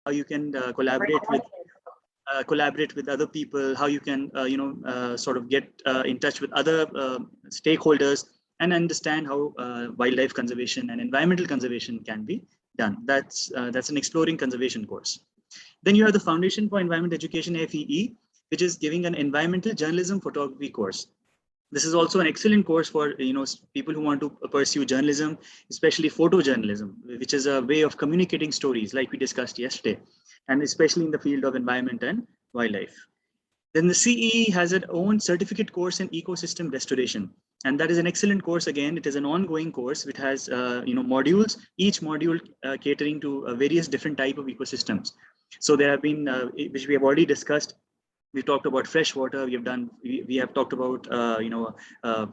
how you can collaborate with other people, how you can sort of get in touch with other stakeholders and understand how wildlife conservation and environmental conservation can be done. That's an exploring conservation course. Then you have the Foundation for Environment Education, FEE, which is giving an environmental journalism photography course. This is also an excellent course for people who want to pursue journalism, especially photojournalism, which is a way of communicating stories like we discussed yesterday, and especially in the field of environment and wildlife. Then the CEE has its own certificate course in ecosystem restoration. And that is an excellent course. Again, it is an ongoing course which has modules, each module catering to various different type of ecosystems. So there have been, which we have already discussed. We talked about fresh water. We have talked about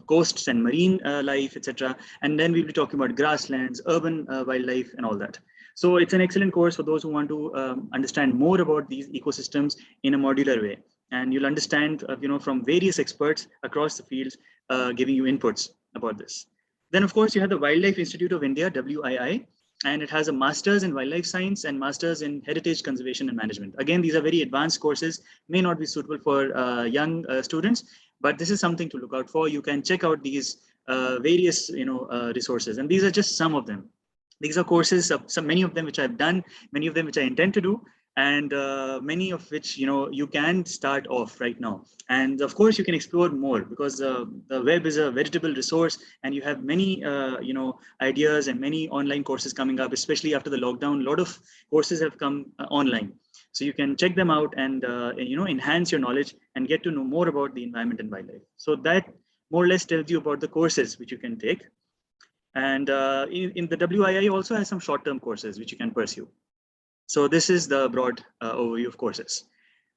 coasts and marine life, etc. And then we'll be talking about grasslands, urban wildlife, and all that. So it's an excellent course for those who want to understand more about these ecosystems in a modular way. And you'll understand, from various experts across the fields, giving you inputs about this. Then, of course, you have the Wildlife Institute of India, WII, and it has a master's in wildlife science and master's in heritage conservation and management. Again, these are very advanced courses, may not be suitable for young students, but this is something to look out for. You can check out these various resources, and these are just some of them. These are courses, many of them which I've done, many of them which I intend to do, and many of which you can start off right now. And of course you can explore more, because the web is a veritable resource, and you have many ideas and many online courses coming up, especially after the lockdown. A lot of courses have come online, so you can check them out and enhance your knowledge and get to know more about the environment and wildlife. So that more or less tells you about the courses which you can take. And in the WII also has some short-term courses which you can pursue. So this is the broad overview of courses.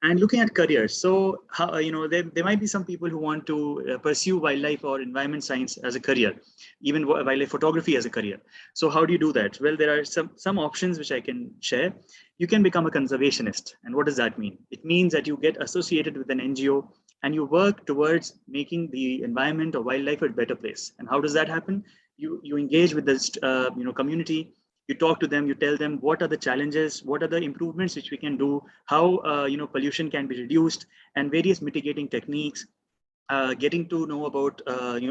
And looking at careers, so how, there might be some people who want to pursue wildlife or environment science as a career, even wildlife photography as a career. So how do you do that? Well, there are some options which I can share. You can become a conservationist. And what does that mean? It means that you get associated with an NGO and you work towards making the environment or wildlife a better place. And how does that happen? You engage with this community. You talk to them, you tell them what are the challenges, what are the improvements which we can do, how pollution can be reduced, and various mitigating techniques, getting to know about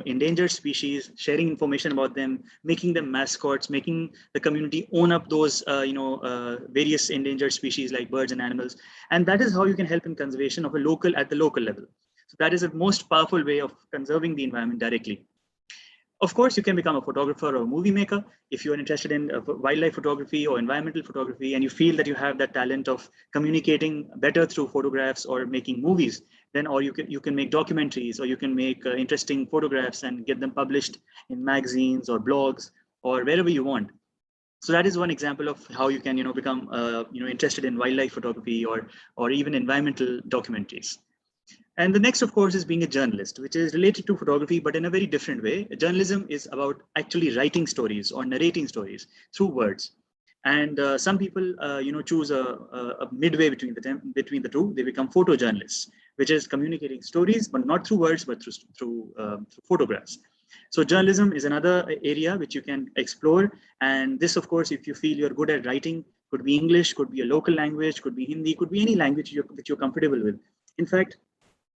endangered species, sharing information about them, making them mascots, making the community own up those various endangered species like birds and animals. And that is how you can help in conservation at the local level. So that is the most powerful way of conserving the environment directly. Of course, you can become a photographer or a movie maker if you are interested in wildlife photography or environmental photography, and you feel that you have that talent of communicating better through photographs or making movies. Then, or you can make documentaries, or you can make interesting photographs and get them published in magazines or blogs or wherever you want. So that is one example of how you can become interested in wildlife photography or even environmental documentaries. And the next, of course, is being a journalist, which is related to photography, but in a very different way. Journalism is about actually writing stories or narrating stories through words. And some people, choose a midway between the two. They become photojournalists, which is communicating stories, but not through words, but through photographs. So journalism is another area which you can explore. And this, of course, if you feel you're good at writing, could be English, could be a local language, could be Hindi, could be any language that you're comfortable with. In fact,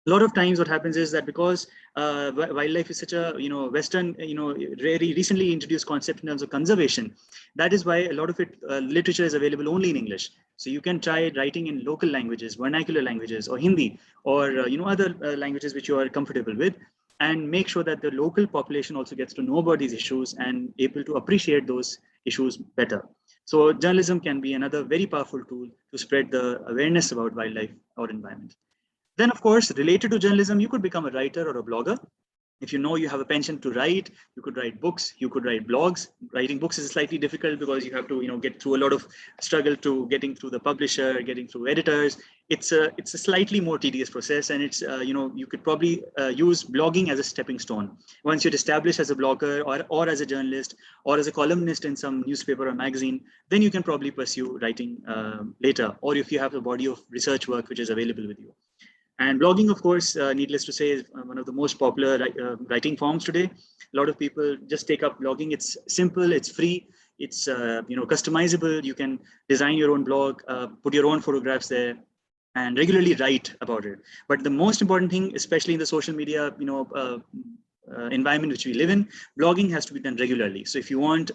a lot of times what happens is that because wildlife is such a Western, very recently introduced concept in terms of conservation, that is why a lot of literature is available only in English. So you can try writing in local languages, vernacular languages, or Hindi, or other languages which you are comfortable with, and make sure that the local population also gets to know about these issues and able to appreciate those issues better. So journalism can be another very powerful tool to spread the awareness about wildlife or environment. Then, of course, related to journalism, you could become a writer or a blogger. If you have a penchant to write, you could write books, you could write blogs. Writing books is slightly difficult because you have to get through a lot of struggle to getting through the publisher, getting through editors. It's a slightly more tedious process, and it's you could probably use blogging as a stepping stone. Once you're established as a blogger or as a journalist or as a columnist in some newspaper or magazine, then you can probably pursue writing later, or if you have a body of research work which is available with you. And blogging, of course, needless to say, is one of the most popular writing forms today. A lot of people just take up blogging. It's simple, it's free. it's customizable. You can design your own blog, put your own photographs there, and regularly write about it. But the most important thing, especially in the social media environment which we live in, blogging has to be done regularly. So if you want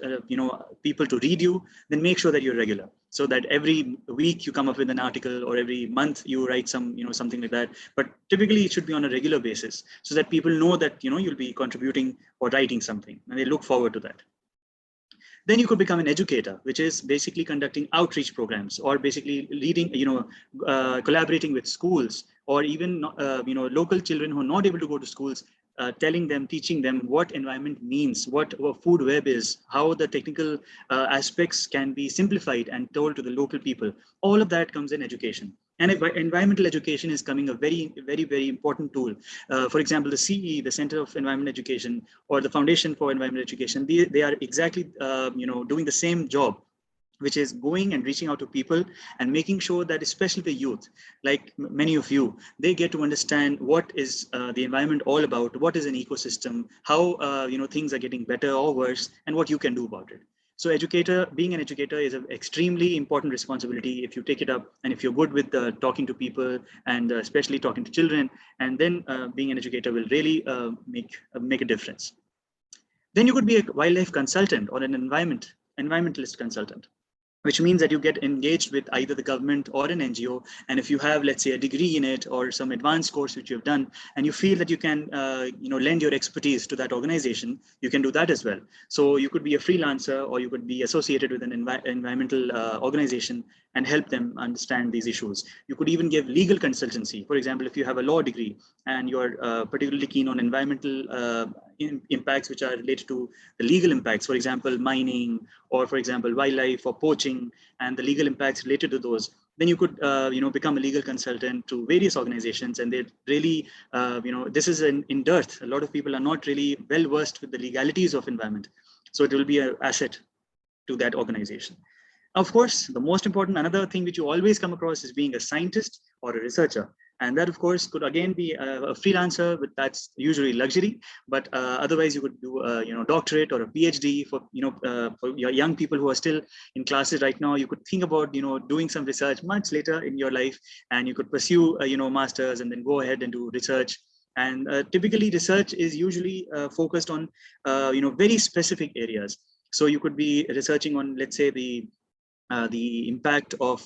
people to read you, then make sure that you're regular, so that every week you come up with an article, or every month you write something like that. But typically it should be on a regular basis, so that people know that you'll be contributing or writing something, and they look forward to that. Then you could become an educator, which is basically conducting outreach programs, or basically leading, collaborating with schools, or even local children who are not able to go to schools, telling them, teaching them what environment means, what food web is, how the technical aspects can be simplified and told to the local people. All of that comes in education. And environmental education is coming a very, very, very important tool. For example, the CE, the Center of Environment Education, or the Foundation for Environment Education, they are exactly doing the same job, which is going and reaching out to people and making sure that especially the youth, like many of you, they get to understand what is the environment all about, what is an ecosystem, how things are getting better or worse, and what you can do about it. So being an educator is an extremely important responsibility if you take it up, and if you're good with talking to people, and especially talking to children, and then being an educator will really make a difference. Then you could be a wildlife consultant or an environmentalist consultant, which means that you get engaged with either the government or an NGO. And if you have, let's say, a degree in it, or some advanced course which you've done, and you feel that you can lend your expertise to that organization, you can do that as well. So you could be a freelancer, or you could be associated with an environmental organization and help them understand these issues. You could even give legal consultancy. For example, if you have a law degree and you're particularly keen on environmental impacts which are related to the legal impacts, for example, mining, or for example, wildlife or poaching, and the legal impacts related to those, then you could become a legal consultant to various organizations. And they really, this is in dearth. A lot of people are not really well versed with the legalities of environment. So it will be an asset to that organization. Of course, the most important, another thing which you always come across is being a scientist or a researcher. And that, of course, could again be a freelancer, but that's usually luxury. But otherwise, you could do a doctorate or a PhD for your young people who are still in classes right now. You could think about doing some research much later in your life, and you could pursue masters and then go ahead and do research. And typically, research is usually focused on very specific areas. So you could be researching on, let's say, the impact of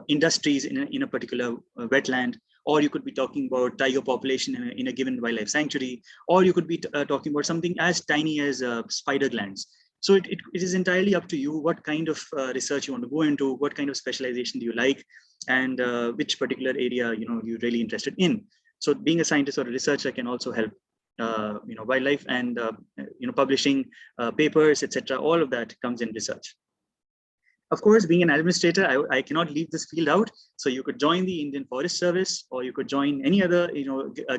industries in a particular wetland, or you could be talking about tiger population in a given wildlife sanctuary, or you could be talking about something as tiny as spider glands. So it is entirely up to you what kind of research you want to go into, what kind of specialization do you like, and which particular area you're really interested in. So being a scientist or a researcher can also help wildlife, and publishing papers, etc. All of that comes in research. Of course, being an administrator, I cannot leave this field out. So you could join the Indian Forest Service, or you could join any other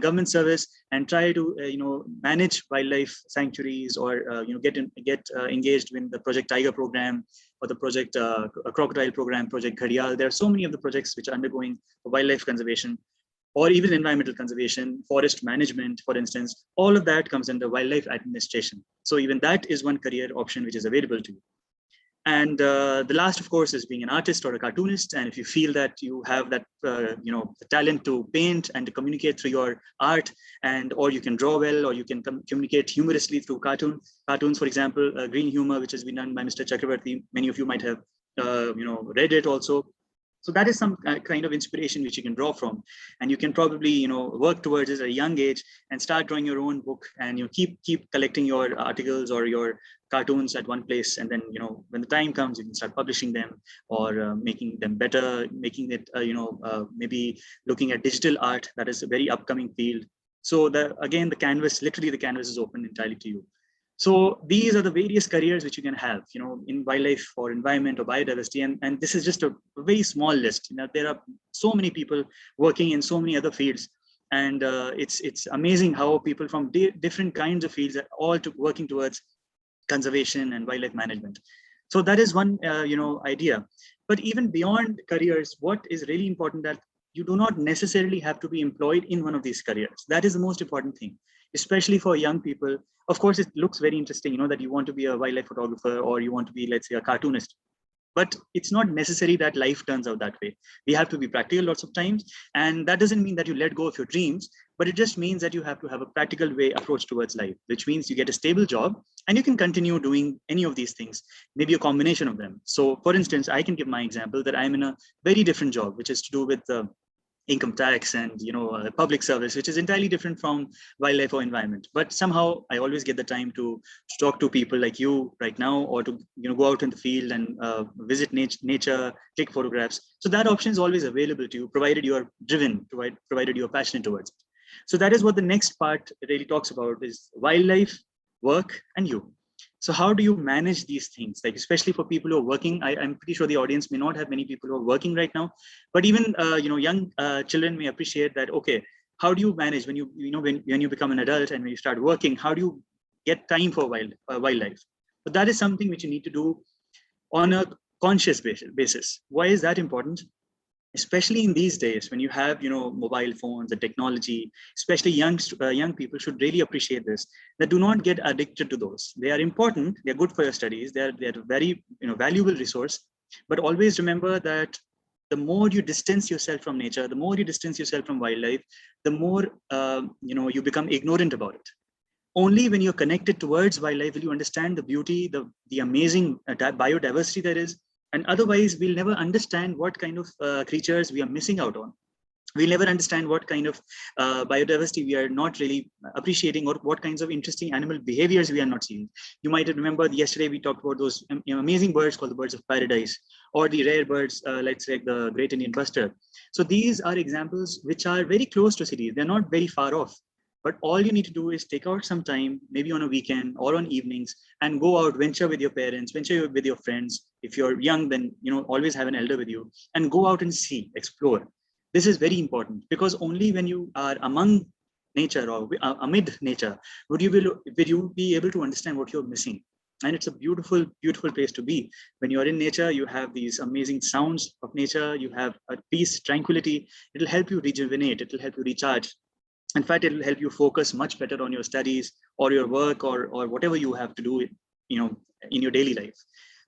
government service and try to manage wildlife sanctuaries, or get engaged in the Project Tiger program, or the Project Crocodile program, Project Ghadial. There are so many of the projects which are undergoing wildlife conservation, or even environmental conservation, forest management, for instance. All of that comes under wildlife administration. So even that is one career option which is available to you. And the last, of course, is being an artist or a cartoonist. And if you feel that you have that, the talent to paint and to communicate through your art, or you can draw well, or you can communicate humorously through cartoons, for example, green humor, which has been done by Mr. Chakravarti. Many of you might have, read it also. So that is some kind of inspiration which you can draw from, and you can probably work towards it at a young age and start drawing your own book, and keep collecting your articles or your cartoons at one place, and then when the time comes, you can start publishing them, or making them better, making it maybe looking at digital art. That is a very upcoming field. So again, the canvas is open entirely to you. So these are the various careers which you can have, in wildlife or environment or biodiversity. And this is just a very small list. There are so many people working in so many other fields. And it's amazing how people from different kinds of fields are all working towards conservation and wildlife management. So that is one, idea. But even beyond careers, what is really important that you do not necessarily have to be employed in one of these careers. That is the most important thing, especially for young people. Of course, it looks very interesting, that you want to be a wildlife photographer, or you want to be, let's say, a cartoonist. But it's not necessary that life turns out that way. We have to be practical lots of times. And that doesn't mean that you let go of your dreams, but it just means that you have to have a practical way approach towards life, which means you get a stable job and you can continue doing any of these things, maybe a combination of them. So for instance, I can give my example that I'm in a very different job, which is to do with income tax and public service, which is entirely different from wildlife or environment. But somehow I always get the time to talk to people like you right now, or to go out in the field and visit nature, take photographs. So that option is always available to you, provided you are driven, provided you are passionate towards it. So that is what the next part really talks about, is wildlife, work, and you. So how do you manage these things? Like, especially for people who are working, I'm pretty sure the audience may not have many people who are working right now, but even young children may appreciate that. Okay, how do you manage when you become an adult and when you start working? How do you get time for wildlife? But that is something which you need to do on a conscious basis. Why is that important? Especially in these days when you have mobile phones and technology, especially young people should really appreciate this, that do not get addicted to those. They are important, they're good for your studies, they're a very valuable resource. But always remember that the more you distance yourself from nature, the more you distance yourself from wildlife, the more you become ignorant about it. Only when you're connected towards wildlife will you understand the beauty, the amazing biodiversity there is. And otherwise, we'll never understand what kind of creatures we are missing out on. We'll never understand what kind of biodiversity we are not really appreciating, or what kinds of interesting animal behaviors we are not seeing. You might remember yesterday we talked about those amazing birds called the birds of paradise, or the rare birds, let's say the great Indian bustard. So these are examples which are very close to cities. They're not very far off. But all you need to do is take out some time, maybe on a weekend or on evenings, and go out, venture with your parents, venture with your friends. If you're young, then always have an elder with you, and go out and see, explore. This is very important, because only when you are among nature, or amid nature, would you be able to understand what you're missing. And it's a beautiful, beautiful place to be. When you're in nature, you have these amazing sounds of nature. You have a peace, tranquility. It'll help you rejuvenate. It'll help you recharge. In fact, it will help you focus much better on your studies or your work, or whatever you have to do, in your daily life.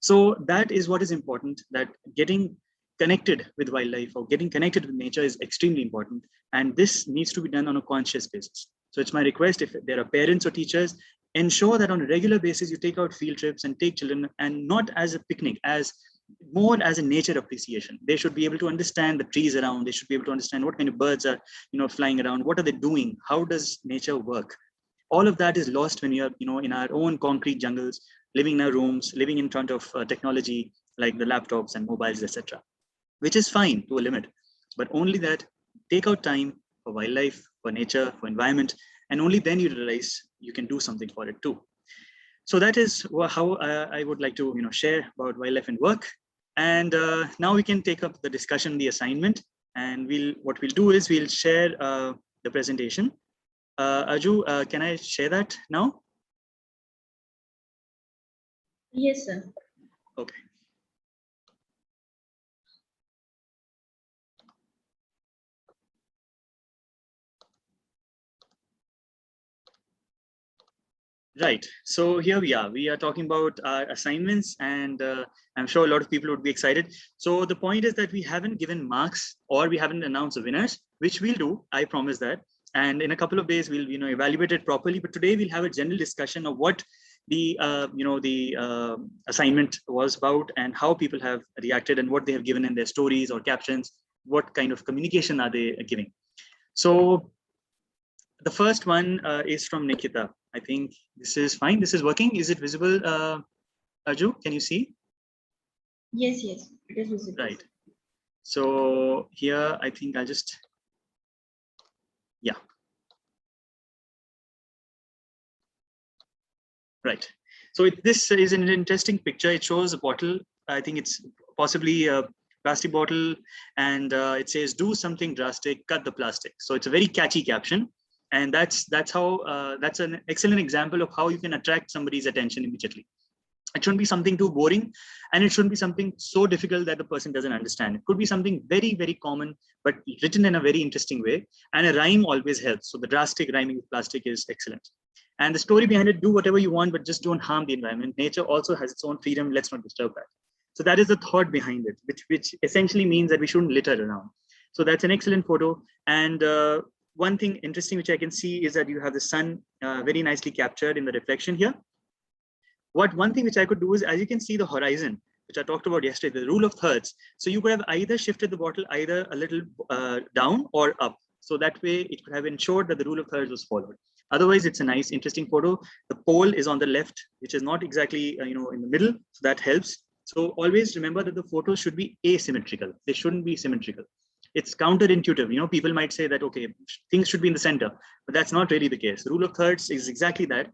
So that is what is important, that getting connected with wildlife or getting connected with nature is extremely important. And this needs to be done on a conscious basis. So it's my request, if there are parents or teachers, ensure that on a regular basis, you take out field trips and take children, and not as a picnic, more as a nature appreciation. They should be able to understand the trees around. They should be able to understand what kind of birds are, flying around. What are they doing? How does nature work? All of that is lost when you're, in our own concrete jungles, living in our rooms, living in front of technology like the laptops and mobiles, etc., which is fine to a limit. But only that, take out time for wildlife, for nature, for environment, and only then you realize you can do something for it too. So that is how I would like to share about wildlife and work. And now we can take up the discussion, the assignment, and what we'll do is we'll share the presentation. Arju, can I share that now? Yes, sir. Okay. Right. So here we are. We are talking about our assignments, and I'm sure a lot of people would be excited. So the point is that we haven't given marks, or we haven't announced the winners, which we'll do. I promise that. And in a couple of days, we'll evaluate it properly. But today we'll have a general discussion of what the assignment was about, and how people have reacted, and what they have given in their stories or captions. What kind of communication are they giving? So the first one is from Nikita. I think this is fine. This is working. Is it visible, Arju? Can you see? Yes, it is visible. Right. So here, I think I'll just, yeah. Right. So this is an interesting picture. It shows a bottle. I think it's possibly a plastic bottle, and it says, "Do something drastic, cut the plastic." So it's a very catchy caption. And that's an excellent example of how you can attract somebody's attention immediately. It shouldn't be something too boring, and it shouldn't be something so difficult that the person doesn't understand. It could be something very, very common, but written in a very interesting way. And a rhyme always helps. So the drastic rhyming with plastic is excellent. And the story behind it, do whatever you want, but just don't harm the environment. Nature also has its own freedom. Let's not disturb that. So that is the thought behind it, which essentially means that we shouldn't litter around. So that's an excellent photo. And one thing interesting which I can see is that you have the sun very nicely captured in the reflection here. One thing which I could do is, as you can see the horizon, which I talked about yesterday, the rule of thirds. So you could have either shifted the bottle either a little down or up. So that way it could have ensured that the rule of thirds was followed. Otherwise, it's a nice, interesting photo. The pole is on the left, which is not exactly in the middle. So that helps. So always remember that the photos should be asymmetrical. They shouldn't be symmetrical. It's counterintuitive. People might say that, okay, things should be in the center, but that's not really the case. The rule of thirds is exactly that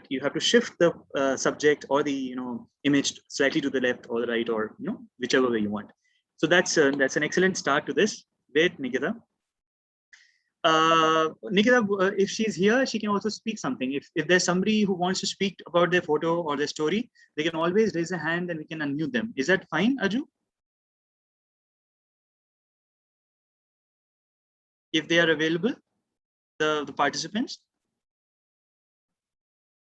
you have to shift the subject or the image slightly to the left or the right, or whichever way you want. So that's an excellent start to this. Great, Nikita. Nikita, if she's here, she can also speak something. If there's somebody who wants to speak about their photo or their story, they can always raise a hand and we can unmute them. Is that fine, Aju? If they are available, the participants?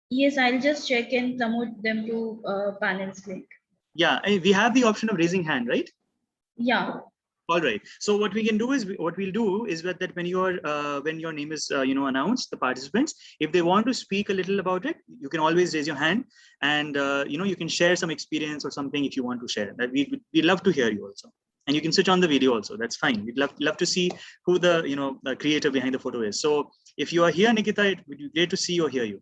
Yes, I'll just check and promote them to panel's link. Yeah, we have the option of raising hand, right? Yeah. All right. So what we'll do is that when your name is announced, the participants, if they want to speak a little about it, you can always raise your hand, and you can share some experience or something if you want to share. That we love to hear you also, and you can switch on the video also. That's fine. We'd love to see who the the creator behind the photo is. So if you are here, Nikita, it would be great to see or hear you.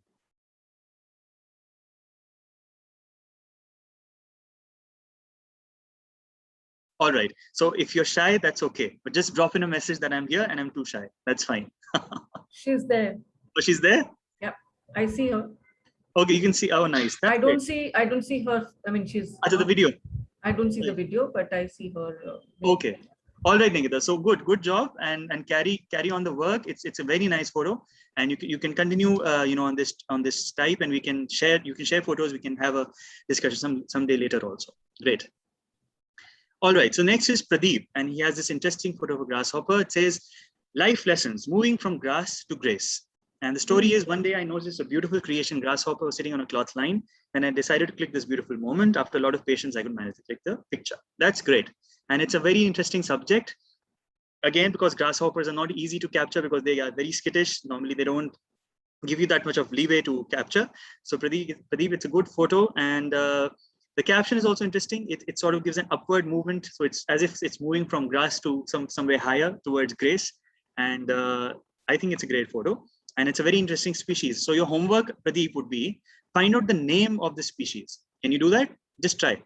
All right. So if you're shy, that's okay. But just drop in a message that I'm here and I'm too shy. That's fine. She's there. Oh, she's there? Yeah, I see her. Okay, you can see. Oh, nice. I don't see her. I mean, she's. After the video. I don't see the Right. video, but I see her. Okay. All right, Nikita. So good job, and carry on the work. It's a very nice photo, and you can continue on this type, and we can share. You can share photos. We can have a discussion someday later also. Great. All right, so next is Pradeep, and he has this interesting photo of a grasshopper. It says, life lessons, moving from grass to grace. And the story is, one day I noticed a beautiful creation grasshopper sitting on a cloth line, and I decided to click this beautiful moment. After a lot of patience, I could manage to click the picture. That's great. And it's a very interesting subject. Again, because grasshoppers are not easy to capture because they are very skittish. Normally, they don't give you that much of leeway to capture. So Pradeep, it's a good photo, and the caption is also interesting. It sort of gives an upward movement. So it's as if it's moving from grass to somewhere higher towards grace. And I think it's a great photo. And it's a very interesting species. So your homework, Pradeep, would be find out the name of the species. Can you do that? Just try.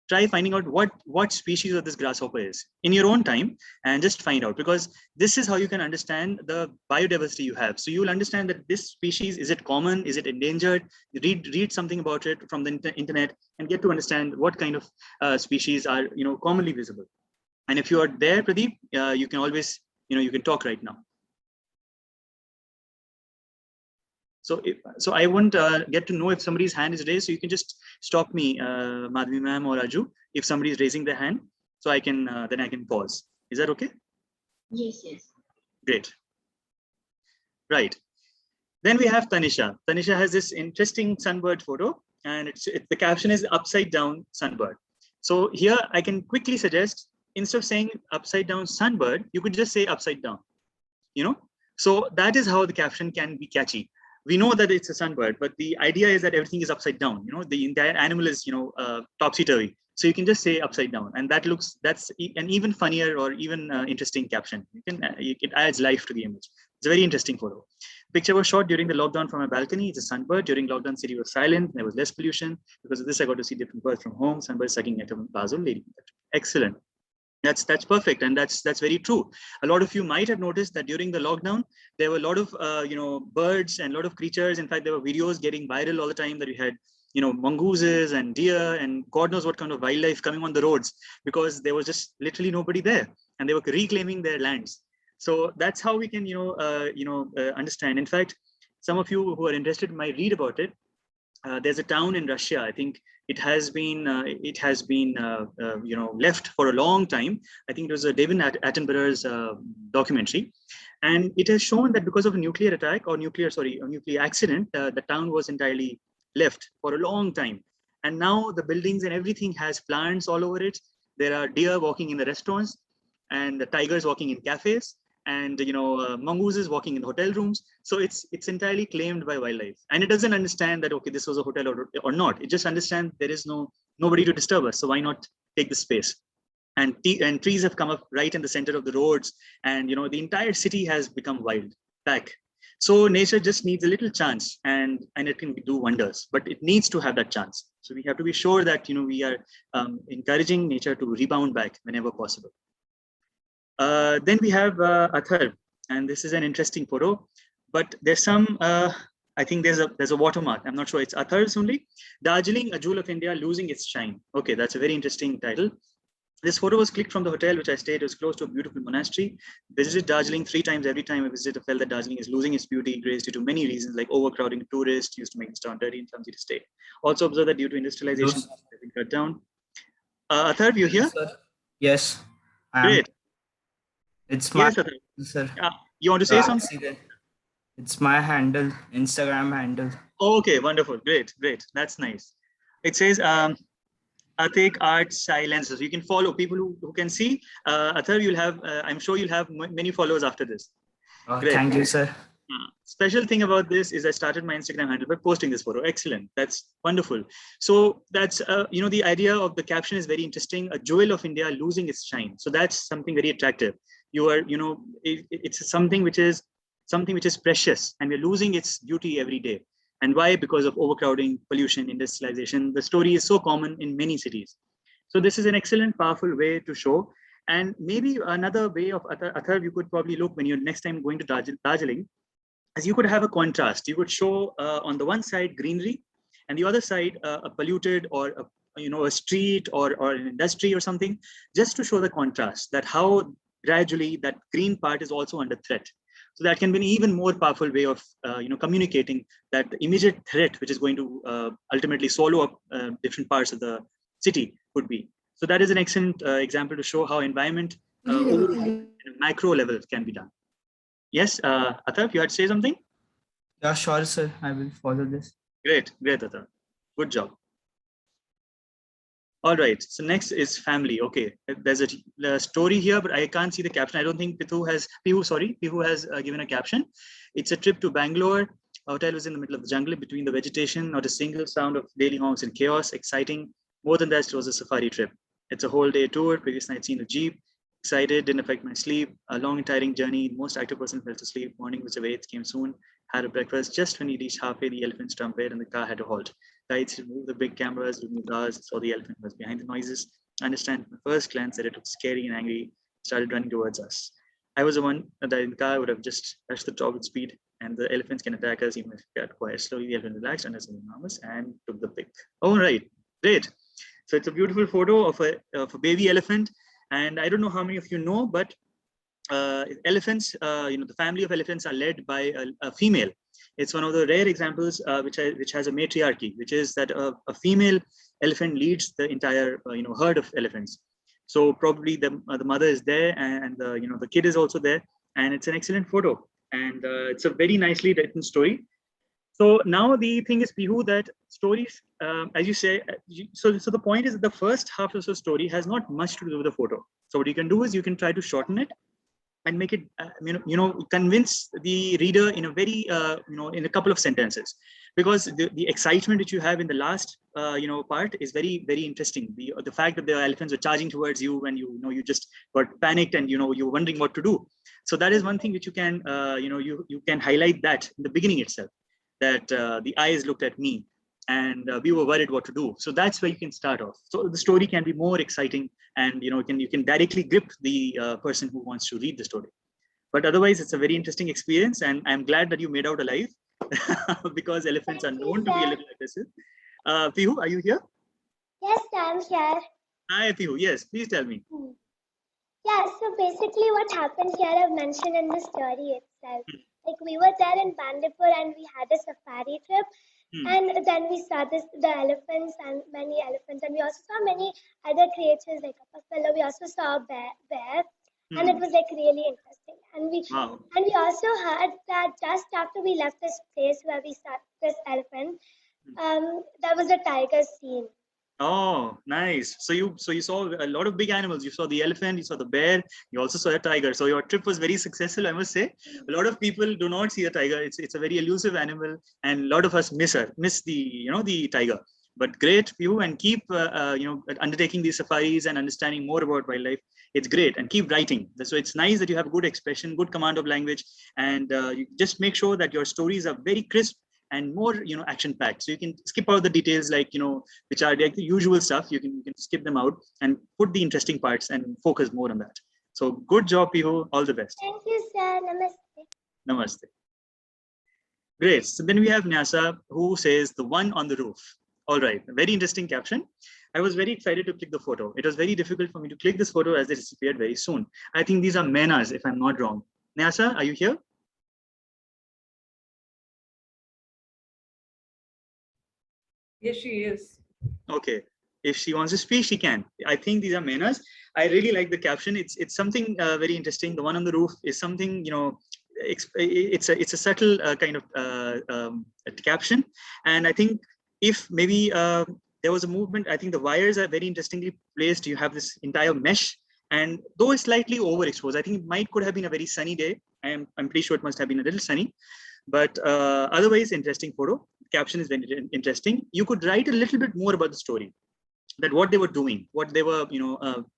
Try finding out what species of this grasshopper is in your own time, and just find out, because this is how you can understand the biodiversity you have. So you will understand that this species, is it common, is it endangered? Read something about it from the internet and get to understand what kind of species are commonly visible. And if you are there, Pradeep, you can always you can talk right now. So I won't get to know if somebody's hand is raised. So you can just stop me, Madhvi ma'am or Raju, if somebody is raising their hand. So I can then I can pause. Is that okay? Yes, yes. Great. Right. Then we have Tanisha. Tanisha has this interesting sunbird photo, and the caption is upside down sunbird. So here I can quickly suggest, instead of saying upside down sunbird, you could just say upside down. So that is how the caption can be catchy. We know that it's a sunbird, but the idea is that everything is upside down. The entire animal is topsy-turvy. So you can just say upside down, and that's an even funnier or even interesting caption. It adds life to the image. It's a very interesting photo. Picture was shot during the lockdown from a balcony. It's a sunbird. During lockdown, city was silent. There was less pollution. Because of this, I got to see different birds from home. Sunbird sucking at a basil lady. Excellent. That's perfect, and that's very true. A lot of you might have noticed that during the lockdown, there were a lot of birds and a lot of creatures. In fact, there were videos getting viral all the time that we had mongooses and deer and God knows what kind of wildlife coming on the roads, because there was just literally nobody there, and they were reclaiming their lands. So that's how we can understand. In fact, some of you who are interested might read about it. there's a town in Russia. I think it has been left for a long time. I think it was a David Attenborough's documentary, and it has shown that because of a nuclear attack or nuclear accident, the town was entirely left for a long time. And now the buildings and everything has plants all over it. There are deer walking in the restaurants, and the tigers walking in cafes, and mongooses walking in hotel rooms. So it's entirely claimed by wildlife, and it doesn't understand that okay, this was a hotel or not. It just understands there is nobody to disturb us, so why not take the space? And trees have come up right in the center of the roads, and the entire city has become wild back. So nature just needs a little chance, and it can do wonders, but it needs to have that chance. So we have to be sure that we are encouraging nature to rebound back whenever possible. Then we have Athar, and this is an interesting photo, but there's some, I think there's a watermark. I'm not sure it's Athar's only. Darjeeling, a jewel of India, losing its shine. Okay, that's a very interesting title. This photo was clicked from the hotel which I stayed. It was close to a beautiful monastery. Visited Darjeeling 3 times. Every time I visited, I felt that Darjeeling is losing its beauty, grace due to many reasons like overcrowding tourists used to make this town dirty and clumsy to stay. Also observed that due to industrialization, Yes. has been cut down. Athar, you here? Sir. Yes. I am. Great. It's my Yes, Athar. sir. You want to say something? Accident. It's my handle, Instagram handle. Okay, wonderful. Great. That's nice. It says Athik Art Silences. You can follow people who can see. Athar, you'll have, I'm sure you'll have many followers after this. Great. Thank you, sir. Special thing about this is I started my Instagram handle by posting this photo. Excellent. That's wonderful. So that's, the idea of the caption is very interesting. A jewel of India losing its shine. So that's something very attractive. You are, it's something which is precious, and we're losing its beauty every day. And why? Because of overcrowding, pollution, industrialization. The story is so common in many cities. So this is an excellent, powerful way to show. And maybe another way of Athar, you could probably look when you're next time going to Darjeeling, as you could have a contrast. You could show on the one side greenery, and the other side a polluted or a street or an industry or something, just to show the contrast, that how gradually that green part is also under threat. So that can be an even more powerful way of communicating that the immediate threat, which is going to ultimately swallow up different parts of the city, could be. So that is an excellent example to show how environment overall at a macro level can be done. Yes, Athar, you had to say something? Yeah, sure, sir. I will follow this. Great, Athar. Good job. All right, so next is family. Okay, there's a story here, but I can't see the caption. I don't think Pihu has given a caption. It's a trip to Bangalore. Our hotel was in the middle of the jungle between the vegetation, not a single sound of daily honks and chaos. Exciting. More than that, it was a safari trip. It's a whole day tour. Previous night seen a jeep. Excited, didn't affect my sleep. A long and tiring journey. Most active person fell asleep. Morning was away. It came soon. Had a breakfast. Just when he reached halfway, the elephants trumpet and the car had to halt. Guides removed the big cameras, removed ours, saw the elephant was behind the noises. I understand from the first glance that it was scary and angry, started running towards us. I was the one that in the car would have just touched the top with speed, and the elephants can attack us even if we got quiet. Slowly, the elephant relaxed under some enormous and took the pick. All right, great. So it's a beautiful photo of a baby elephant, and I don't know how many of you know, but elephants, the family of elephants are led by a female. It's one of the rare examples which has a matriarchy, which is that a female elephant leads the entire herd of elephants. So probably the mother is there, and the kid is also there, and it's an excellent photo, and it's a very nicely written story. So now the thing is, Pihu, that stories, as you say, so the point is that the first half of the story has not much to do with the photo. So what you can do is you can try to shorten it and make it, convince the reader in a very, in a couple of sentences, because the excitement which you have in the last, part is very, very interesting. The fact that the elephants were charging towards you, and you just got panicked, and you're wondering what to do. So that is one thing which you can, you can highlight that in the beginning itself, that the eyes looked at me, and we were worried what to do. So that's where you can start off. So the story can be more exciting, and you can directly grip the person who wants to read the story. But otherwise, it's a very interesting experience, and I'm glad that you made out alive because elephants are known to be a little aggressive. Pihu, are you here? Yes, I'm here. Hi, Pihu. Yes, please tell me. Yeah, so basically what happened here I've mentioned in the story itself. Like we were there in Bandipur and we had a safari trip. And then we saw the elephants and many elephants, and we also saw many other creatures like a buffalo. We also saw a bear, and it was like really interesting. And we also heard that just after we left this place where we saw this elephant, there was a tiger scene. Oh, nice. So you saw a lot of big animals. You saw the elephant, you saw the bear, you also saw a tiger. So your trip was very successful, I must say. A lot of people do not see a tiger. It's a very elusive animal, and a lot of us miss the the tiger. But great view, and keep undertaking these safaris and understanding more about wildlife. It's great, and keep writing. So it's nice that you have good expression, good command of language, and you just make sure that your stories are very crisp and more action packed. So you can skip out the details like which are like the usual stuff. You can skip them out and put the interesting parts and focus more on that. So good job, Pihu. All the best. Thank you, sir. Namaste. Namaste. Great. So then we have Nyasa, who says the one on the roof. All right, very interesting caption. I was very excited to click the photo. It was very difficult for me to click this photo as it disappeared very soon. I think these are menas, if I'm not wrong. Nyasa, are you here? Yes, she is. Okay, if she wants to speak, she can. I think these are menas. I really like the caption. It's something very interesting. The one on the roof is something it's a subtle kind of caption, and I think if maybe there was a movement, I think the wires are very interestingly placed. You have this entire mesh, and though it's slightly overexposed, I think it could have been a very sunny day. I'm pretty sure it must have been a little sunny, but otherwise interesting photo. Caption is very interesting. You could write a little bit more about the story, that what they were doing, what they were,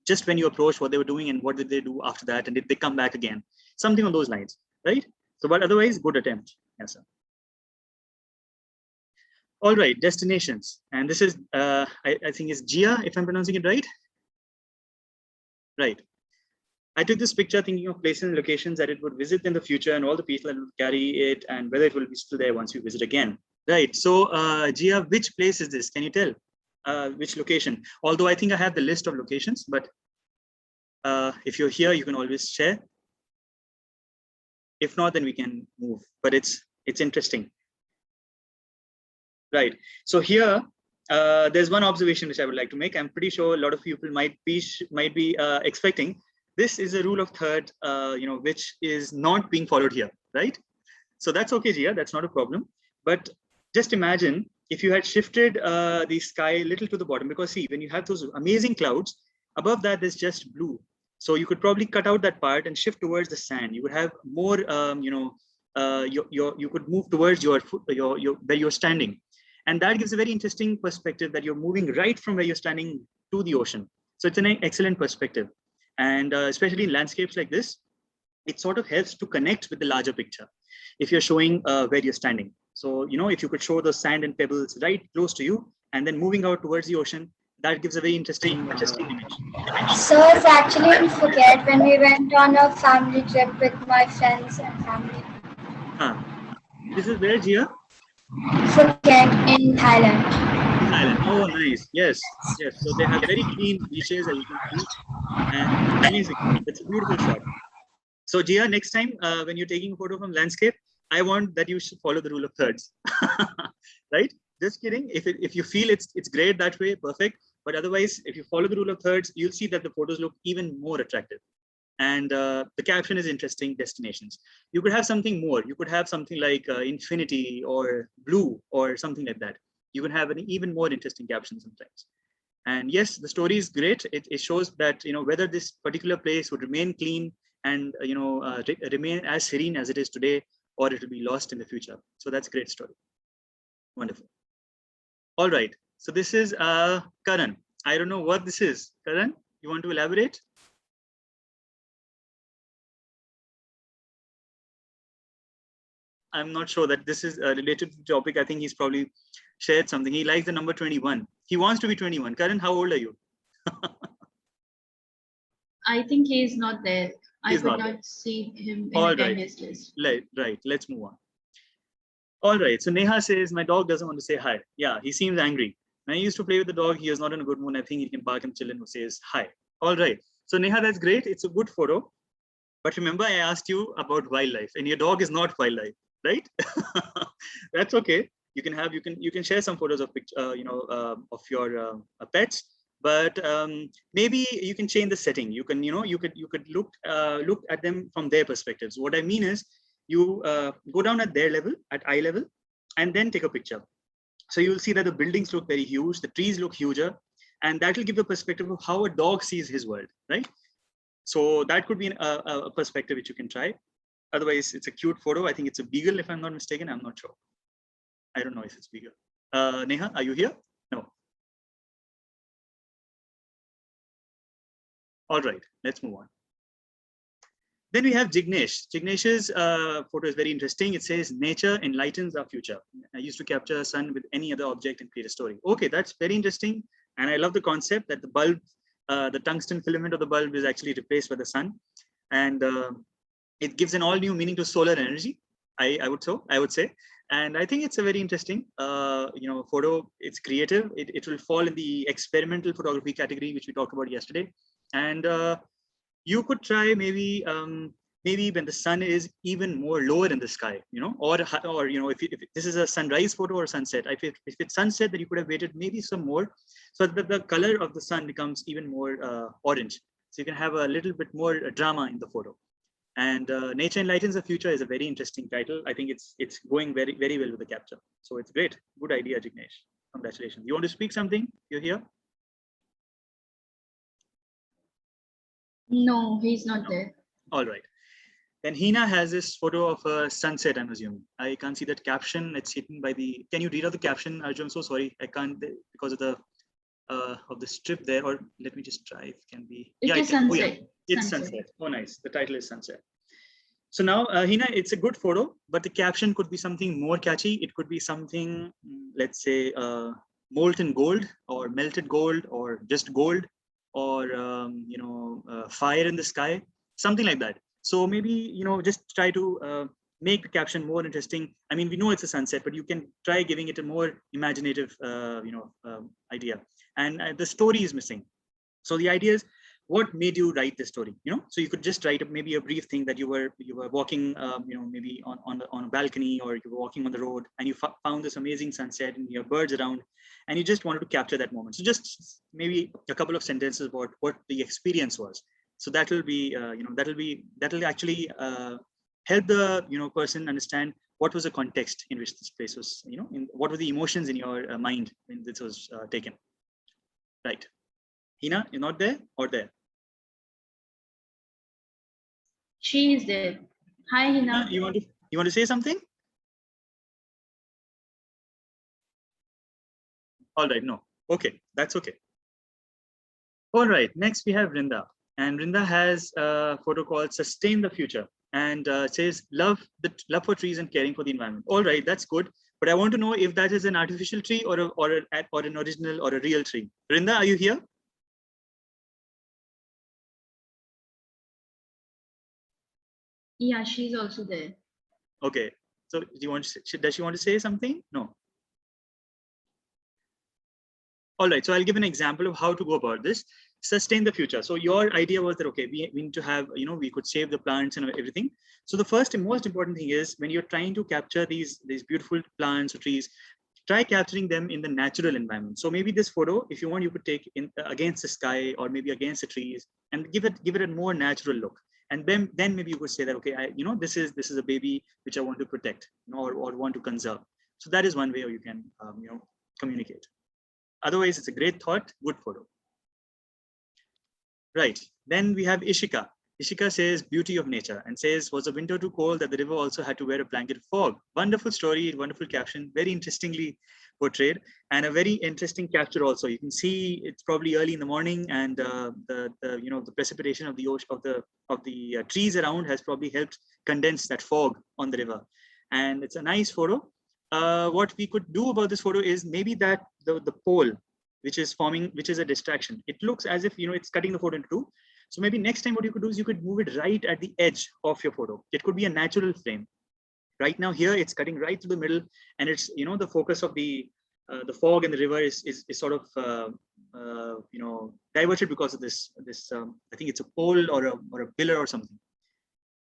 just when you approach, what they were doing, and what did they do after that, and did they come back again? Something on those lines, right? So, but otherwise, good attempt. Yes, sir. All right, destinations, and this is, I think, is Gia, if I'm pronouncing it right. Right. I took this picture thinking of places and locations that it would visit in the future, and all the people that would carry it, and whether it will be still there once you visit again. Right. So, Gia, which place is this? Can you tell? Which location? Although I think I have the list of locations, but if you're here, you can always share. If not, then we can move. But it's interesting. Right. So here, there's one observation which I would like to make. I'm pretty sure a lot of people might be expecting. This is a rule of third, which is not being followed here, right? So that's okay, Gia. That's not a problem. But just imagine if you had shifted the sky a little to the bottom, because see, when you have those amazing clouds, above that there's just blue. So you could probably cut out that part and shift towards the sand. You would have more, you could move towards your where you're standing. And that gives a very interesting perspective that you're moving right from where you're standing to the ocean. So it's an excellent perspective. And especially in landscapes like this, it sort of helps to connect with the larger picture if you're showing where you're standing. So, if you could show the sand and pebbles right close to you and then moving out towards the ocean, that gives a very interesting image. So it's actually in Phuket when we went on a family trip with my friends and family. This is where, Gia? Phuket in Thailand. Thailand. Oh, nice. Yes. So they have very clean beaches, as you can see, and amazing. It's a beautiful shot. So, Gia, next time when you're taking a photo from landscape, I want that you should follow the rule of thirds, right? Just kidding. If you feel it's great that way, perfect. But otherwise, if you follow the rule of thirds, you'll see that the photos look even more attractive. And the caption is interesting destinations. You could have something more. You could have something like infinity or blue or something like that. You can have an even more interesting caption sometimes. And yes, the story is great. It shows that whether this particular place would remain clean and remain as serene as it is today, or it will be lost in the future. So that's a great story. Wonderful. All right. So this is Karan. I don't know what this is. Karan, you want to elaborate? I'm not sure that this is related to the topic. I think he's probably shared something. He likes the number 21. He wants to be 21. Karan, how old are you? I think he is not there. I could not see him in All the right. attendance list. Right. Let's move on. All right. So Neha says, my dog doesn't want to say hi. Yeah, he seems angry. When I used to play with the dog, he is not in a good mood. I think he can bark and chill and says hi. All right. So Neha, that's great. It's a good photo. But remember, I asked you about wildlife, and your dog is not wildlife, right? That's okay. You can share some photos of of your pets, but maybe you can change the setting. You could look at them from their perspectives. What I mean is, you go down at their level, at eye level, and then take a picture. So you'll see that the buildings look very huge, the trees look huger, and that will give a perspective of how a dog sees his world, right? So that could be a perspective which you can try. Otherwise, it's a cute photo. I think it's a beagle, if I'm not mistaken. I'm not sure. I don't know if it's beagle. Neha, are you here? No. All right, let's move on. Then we have Jignesh. Jignesh's photo is very interesting. It says, nature enlightens our future. I used to capture a sun with any other object and create a story. Okay, that's very interesting. And I love the concept that the bulb, the tungsten filament of the bulb is actually replaced by the sun. And it gives an all new meaning to solar energy, I would say. And I think it's a very interesting photo. It's creative. It will fall in the experimental photography category, which we talked about yesterday. And you could try maybe when the sun is even more lower in the sky, or if this is a sunrise photo or sunset. If it's sunset, then you could have waited maybe some more, so that the color of the sun becomes even more orange. So you can have a little bit more drama in the photo. And Nature Enlightens the Future is a very interesting title. I think it's going very, very well with the capture. So it's great. Good idea, Jignesh. Congratulations. You want to speak something? You're here? No, he's not there. All right. Then Hina has this photo of a sunset, I'm assuming. I can't see that caption. It's hidden by the. Can you read out the caption, Arjun? I'm so sorry. I can't because of the strip there. Or let me just try. It can be. It is sunset. sunset. It's sunset. Oh, nice. The title is Sunset. So now, Hina, it's a good photo, but the caption could be something more catchy. It could be something, let's say, molten gold, or melted gold, or just gold, or fire in the sky, something like that. So maybe just try to make the caption more interesting. I mean, we know it's a sunset, but you can try giving it a more imaginative idea. And the story is missing. So the idea is, what made you write this story? So you could just write maybe a brief thing that you were walking, maybe on a balcony, or you were walking on the road, and you found this amazing sunset and your birds around, and you just wanted to capture that moment. So just maybe a couple of sentences about what the experience was. So that will be, that'll actually help the person understand what was the context in which this place was, what were the emotions in your mind when this was taken. Right. Hina, you're not there or there? She is there. Hi, Hina. You want to say something? All right, no. Okay, that's okay. All right, next we have Rinda. And Rinda has a photo called Sustain the Future, and says love for trees and caring for the environment. All right, that's good. But I want to know if that is an artificial tree or an original or a real tree. Rinda, are you here? Yeah, she's also there. Okay. So do you want does she want to say something? No. All right. So I'll give an example of how to go about this. Sustain the future. So your idea was that, okay, we need to have, we could save the plants and everything. So the first and most important thing is, when you're trying to capture these beautiful plants or trees, try capturing them in the natural environment. So maybe this photo, if you want, you could take in against the sky, or maybe against the trees, and give it a more natural look. And then maybe you could say that, okay, this is a baby which I want to protect, or want to conserve. So that is one way you can communicate. Otherwise, it's a great thought, good photo. Right. Then we have Ishika. Ishika says beauty of nature, and says, was the winter too cold that the river also had to wear a blanket of fog? Wonderful story, wonderful caption, very interestingly portrayed, and a very interesting capture also. You can see it's probably early in the morning, and the precipitation of the ocean, of the trees around has probably helped condense that fog on the river. And it's a nice photo. What we could do about this photo is maybe that the pole which is a distraction. It looks as if it's cutting the photo into two. So maybe next time what you could do is you could move it right at the edge of your photo. It could be a natural frame. Right now here it's cutting right through the middle, and it's the focus of the fog and the river is sort of diverted because of this I think it's a pole or a pillar or something.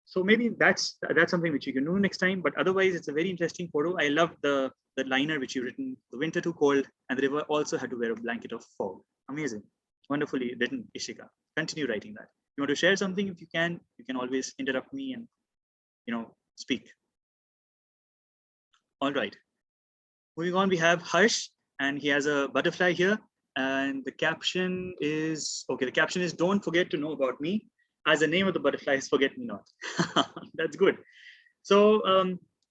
So maybe that's something which you can do next time. But otherwise, it's a very interesting photo. I love the liner which you've written. The winter too cold, and the river also had to wear a blanket of fog. Amazing, wonderfully written, Ishika. Continue writing that. You want to share something? If you can always interrupt me and speak. All right. Moving on, we have Harsh, and he has a butterfly here. And the caption is, okay, the caption is, "Don't forget to know about me, as the name of the butterfly is Forget Me Not." That's good. So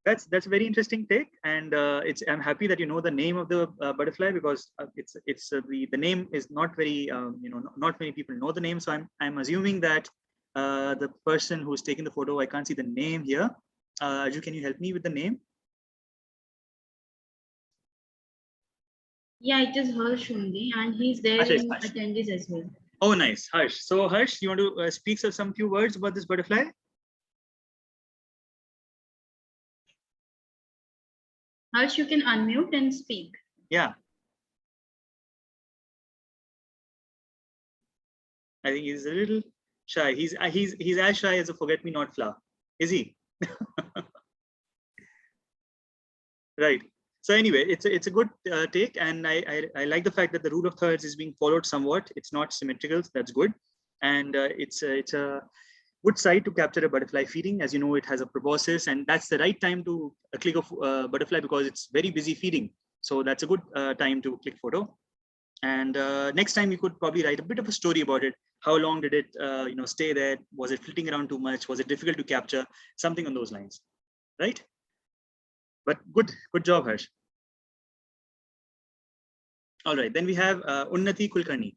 that's a very interesting take. And I'm happy that you know the name of the butterfly, because the name is not very, not many people know the name. So I'm assuming that the person who's taking the photo, I can't see the name here. Arju, can you help me with the name? Yeah, it is Harsh only, and he's there in attendees as well. Oh, nice, Harsh. So Harsh, you want to speak some few words about this butterfly? Harsh, you can unmute and speak. Yeah. I think he's a little shy. He's as shy as a forget-me-not flower. Is he? Right. So anyway, it's a good take, and I like the fact that the rule of thirds is being followed somewhat. It's not symmetrical, so that's good, and it's a good site to capture a butterfly feeding. As you know, it has a proboscis, and that's the right time to click a butterfly because it's very busy feeding. So that's a good time to click photo. And next time you could probably write a bit of a story about it. How long did it stay there? Was it flitting around too much? Was it difficult to capture? Something on those lines, right? But good job, Harsh. All right, then we have Unnati Kulkarni,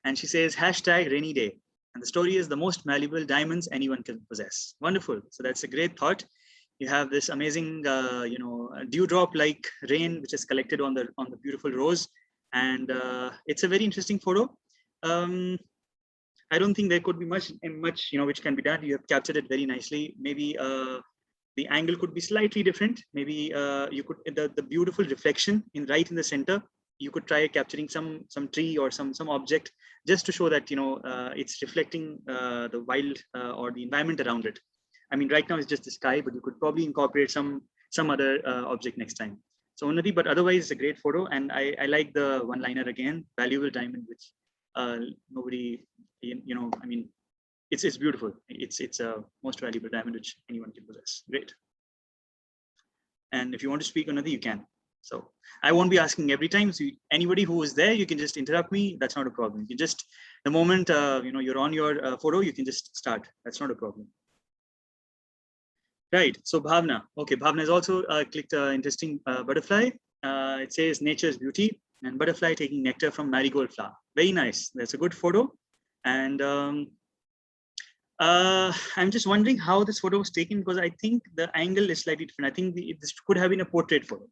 and she says #rainy day. And the story is the most valuable diamonds anyone can possess. Wonderful. So that's a great thought. You have this amazing, dewdrop-like rain which is collected on the beautiful rose, and it's a very interesting photo. I don't think there could be much which can be done. You have captured it very nicely. Maybe the angle could be slightly different. Maybe you could the beautiful reflection right in the center. You could try capturing some tree or some object just to show that it's reflecting the wild or the environment around it. I mean, right now it's just the sky, but you could probably incorporate some other object next time. So Unnati, but otherwise it's a great photo, and I like the one-liner again, valuable diamond, which nobody, I mean, it's beautiful. It's a most valuable diamond which anyone can possess. Great. And if you want to speak another, you can. So I won't be asking every time. So anybody who is there, you can just interrupt me. That's not a problem. You can just, the moment you're on your photo, you can just start. That's not a problem. Right. So Bhavna. Okay, Bhavna has also clicked an interesting butterfly. It says nature's beauty and butterfly taking nectar from marigold flower. Very nice. That's a good photo. And I'm just wondering how this photo was taken, because I think the angle is slightly different. I think this could have been a portrait photo.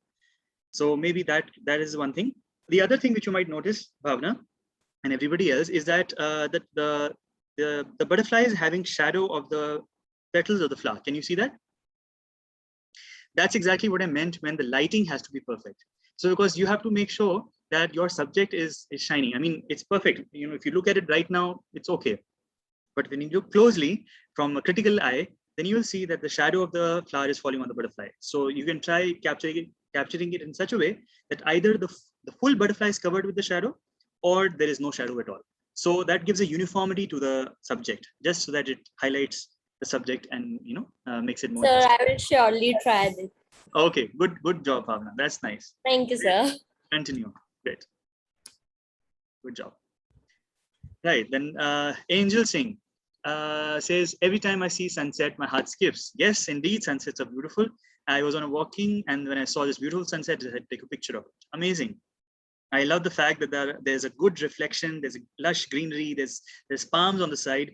So maybe that is one thing. The other thing which you might notice, Bhavna, and everybody else, is that the butterfly is having shadow of the petals of the flower. Can you see that? That's exactly what I meant when the lighting has to be perfect. So because you have to make sure that your subject is shining. I mean, it's perfect. If you look at it right now, it's okay. But when you look closely from a critical eye, then you will see that the shadow of the flower is falling on the butterfly. So you can try capturing it in such a way that either the full butterfly is covered with the shadow, or there is no shadow at all. So that gives a uniformity to the subject, just so that it highlights the subject and makes it more. Sir, I will surely try this. Okay, good job, Bhavna. That's nice. Thank you, Great. sir. Continue. Great. Good job. Right, then Angel Singh says, every time I see sunset, my heart skips. Yes, indeed, sunsets are beautiful. I was on a walking, and when I saw this beautiful sunset, I had to take a picture of it. Amazing. I love the fact that there's a good reflection, there's a lush greenery, there's palms on the side.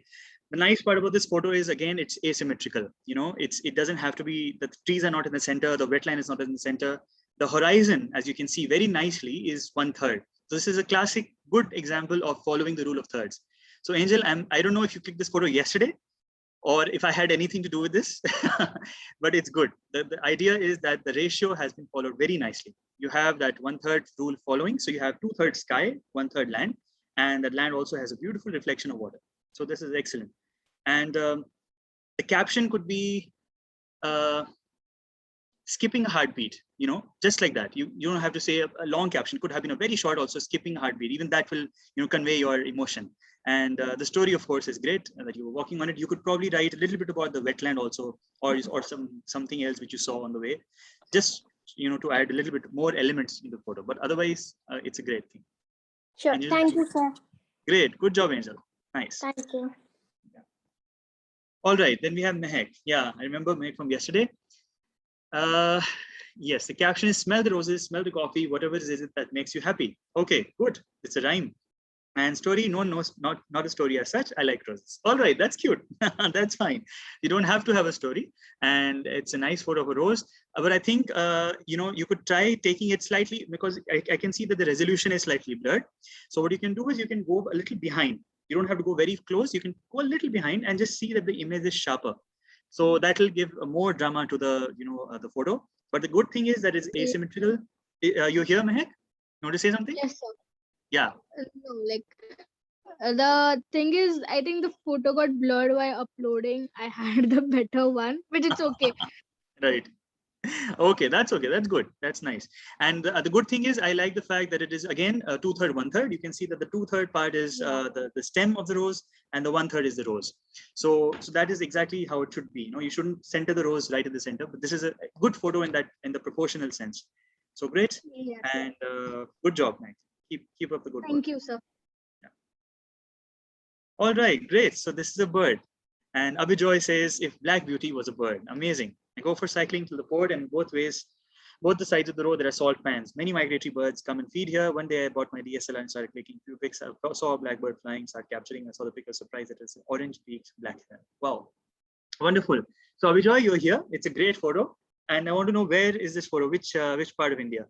The nice part about this photo is, again, it's asymmetrical. It doesn't have to be, the trees are not in the center, the wetland is not in the center. The horizon, as you can see very nicely, is 1/3. So this is a classic good example of following the rule of thirds. So Angel, I don't know if you clicked this photo yesterday or if I had anything to do with this, but it's good. The idea is that the ratio has been followed very nicely. You have that 1/3 rule following. So you have 2/3 sky, 1/3 land, and that land also has a beautiful reflection of water. So this is excellent. And The caption could be skipping a heartbeat, just like that. You don't have to say a long caption. It could have been a very short, also skipping a heartbeat. Even that will convey your emotion. And the story, of course, is great that you were walking on it. You could probably write a little bit about the wetland also, or something else which you saw on the way, just to add a little bit more elements in the photo. But otherwise, it's a great thing. Sure. Angel? Thank you, sir. Great, good job, Angel. Nice. Thank you. All right, then we have Mehek. Yeah, I remember Mehek from yesterday. Yes, the caption is smell the roses, smell the coffee, whatever it is that makes you happy. Okay, good. It's a rhyme. And story, no one knows, not a story as such. I like roses. All right, that's cute. That's fine. You don't have to have a story, and it's a nice photo of a rose. But I think you could try taking it slightly, because I can see that the resolution is slightly blurred. So what you can do is you can go a little behind. You don't have to go very close. You can go a little behind and just see that the image is sharper. So that will give more drama to the the photo. But the good thing is that it's asymmetrical. You hear, Mehek? You want to say something? Yes, sir. Yeah. No, like the thing is, I think the photo got blurred while uploading. I had the better one, but it's okay. Right. Okay, that's okay. That's good. That's nice. And the good thing is, I like the fact that it is again 2/3, 1/3. You can see that the 2/3 part is the stem of the rose, and the 1/3 is the rose. So that is exactly how it should be. You shouldn't center the rose right at the center, but this is a good photo in the proportional sense. So great. Yeah. And good job, Mike. Keep up the good work. Thank you, sir. Yeah. All right, great. So this is a bird. And Abhijoy says, if Black Beauty was a bird. Amazing. I go for cycling to the port, and both the sides of the road, there are salt pans. Many migratory birds come and feed here. One day I bought my DSLR and started clicking few pics. I saw a blackbird flying, started capturing. I saw the pic, was surprised that it's an orange beaked black fan. Wow. Wonderful. So Abhijoy, you're here. It's a great photo. And I want to know, where is this photo? Which part of India?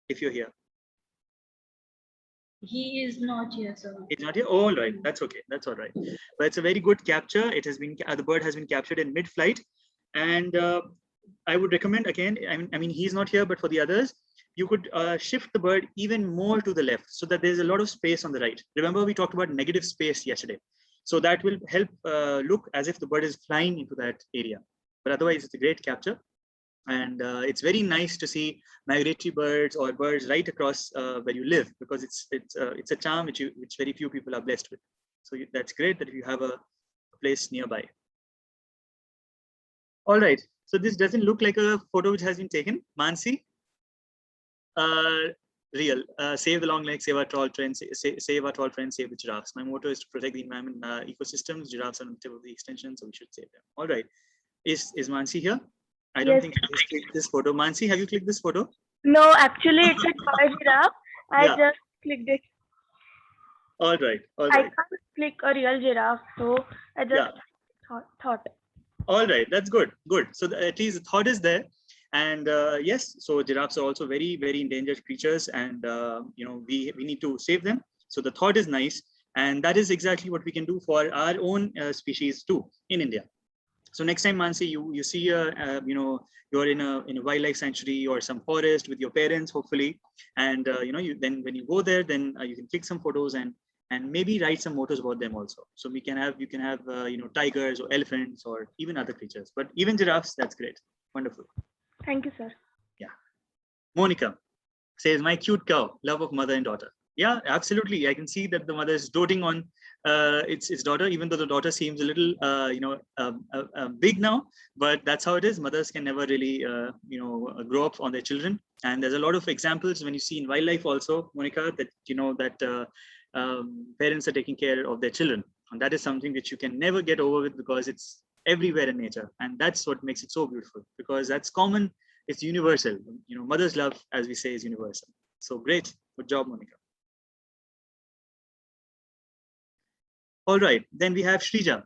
If you're here. He is not here, sir. It's not here. All right, that's okay. That's all right. But it's a very good capture. It has been the bird has been captured in mid-flight, and I would recommend again. I mean, he's not here, but for the others, you could shift the bird even more to the left, so that there's a lot of space on the right. Remember, we talked about negative space yesterday, so that will help look as if the bird is flying into that area. But otherwise, it's a great capture. And it's very nice to see migratory birds or birds right across where you live, because it's a charm which very few people are blessed with. So that's great that you have a place nearby. All right. So this doesn't look like a photo which has been taken. Mansi, real. Save the long legs, save our tall friends, save our tall friends, save the giraffes. My motto is to protect the environment, ecosystems. Giraffes are on the tip of the extension, so we should save them. All right. Is Mansi here? I don't think I just clicked this photo. Mansi, have you clicked this photo? No, actually, it's a toy giraffe. I just clicked it. All right. All I right. can't click a real giraffe, so I just thought. All right. That's good. Good. So at least the thought is there. And yes, so giraffes are also very, very endangered creatures, and we need to save them. So the thought is nice, and that is exactly what we can do for our own species too in India. So next time, Mansi, you see you're in a wildlife sanctuary or some forest with your parents, hopefully, and then when you go there, then you can click some photos and maybe write some mottos about them also. So you can have tigers or elephants or even other creatures, but even giraffes, that's great. Wonderful. Thank you, sir. Yeah. Monica says, my cute cow, love of mother and daughter. Yeah, absolutely. I can see that the mother is doting on its daughter, even though the daughter seems a little, big now. But that's how it is. Mothers can never really, grow up on their children. And there's a lot of examples when you see in wildlife also, Monica, that parents are taking care of their children, and that is something which you can never get over with, because it's everywhere in nature, and that's what makes it so beautiful. Because that's common. It's universal. Mother's love, as we say, is universal. So great. Good job, Monica. All right, then we have Shrija.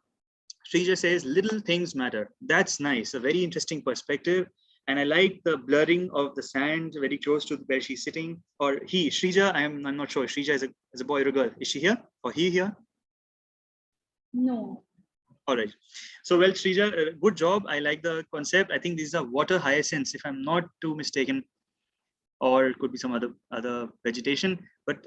Shrija says, little things matter. That's nice, a very interesting perspective. And I like the blurring of the sand very close to where she's sitting. Or he, Shrija, I'm not sure. Shrija is a boy or a girl. Is she here or he here? No. All right. So, well, Shrija, good job. I like the concept. I think these are water hyacinths, if I'm not too mistaken. Or it could be some other vegetation. But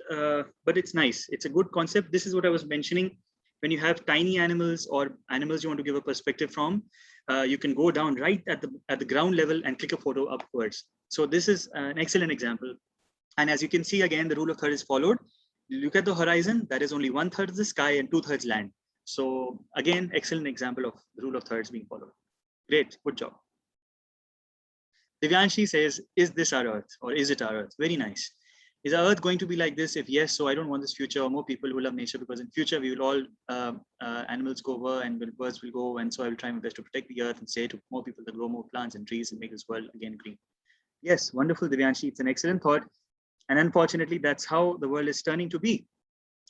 it's nice. It's a good concept. This is what I was mentioning. when you have tiny animals or animals you want to give a perspective from, you can go down right at the ground level and click a photo upwards. So this is an excellent example. And as you can see, again, the rule of third is followed. Look at the horizon, that is only 1/3 of the sky and 2/3 land. So again, excellent example of the rule of thirds being followed. Great, good job. Divyanshi says, is this our Earth or is it our Earth? Very nice. Is our Earth going to be like this? If yes, so I don't want this future or more people who love nature, because in future we will all, animals go over and birds will go. And so I will try my best to protect the Earth and say to more people to grow more plants and trees and make this world again green. Yes, wonderful, Divyanshi. It's an excellent thought. And unfortunately, that's how the world is turning to be.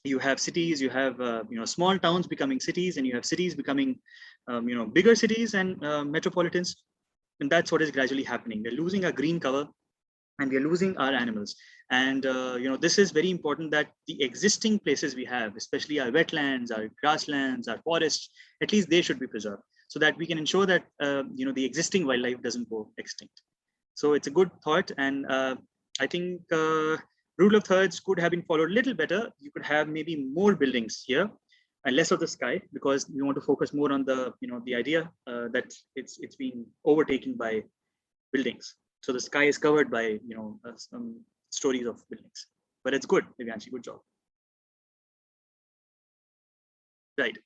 You have cities, you have small towns becoming cities, and you have cities becoming bigger cities and metropolitans. And that's what is gradually happening. We're losing our green cover and we're losing our animals. And this is very important, that the existing places we have, especially our wetlands, our grasslands, our forests, at least they should be preserved, so that we can ensure that the existing wildlife doesn't go extinct. So it's a good thought. And I think rule of thirds could have been followed a little better. You could have maybe more buildings here and less of the sky, because we want to focus more on the the idea that it's been overtaken by buildings. So the sky is covered by some stories of buildings. But it's good, Divyanshi, good job. Right.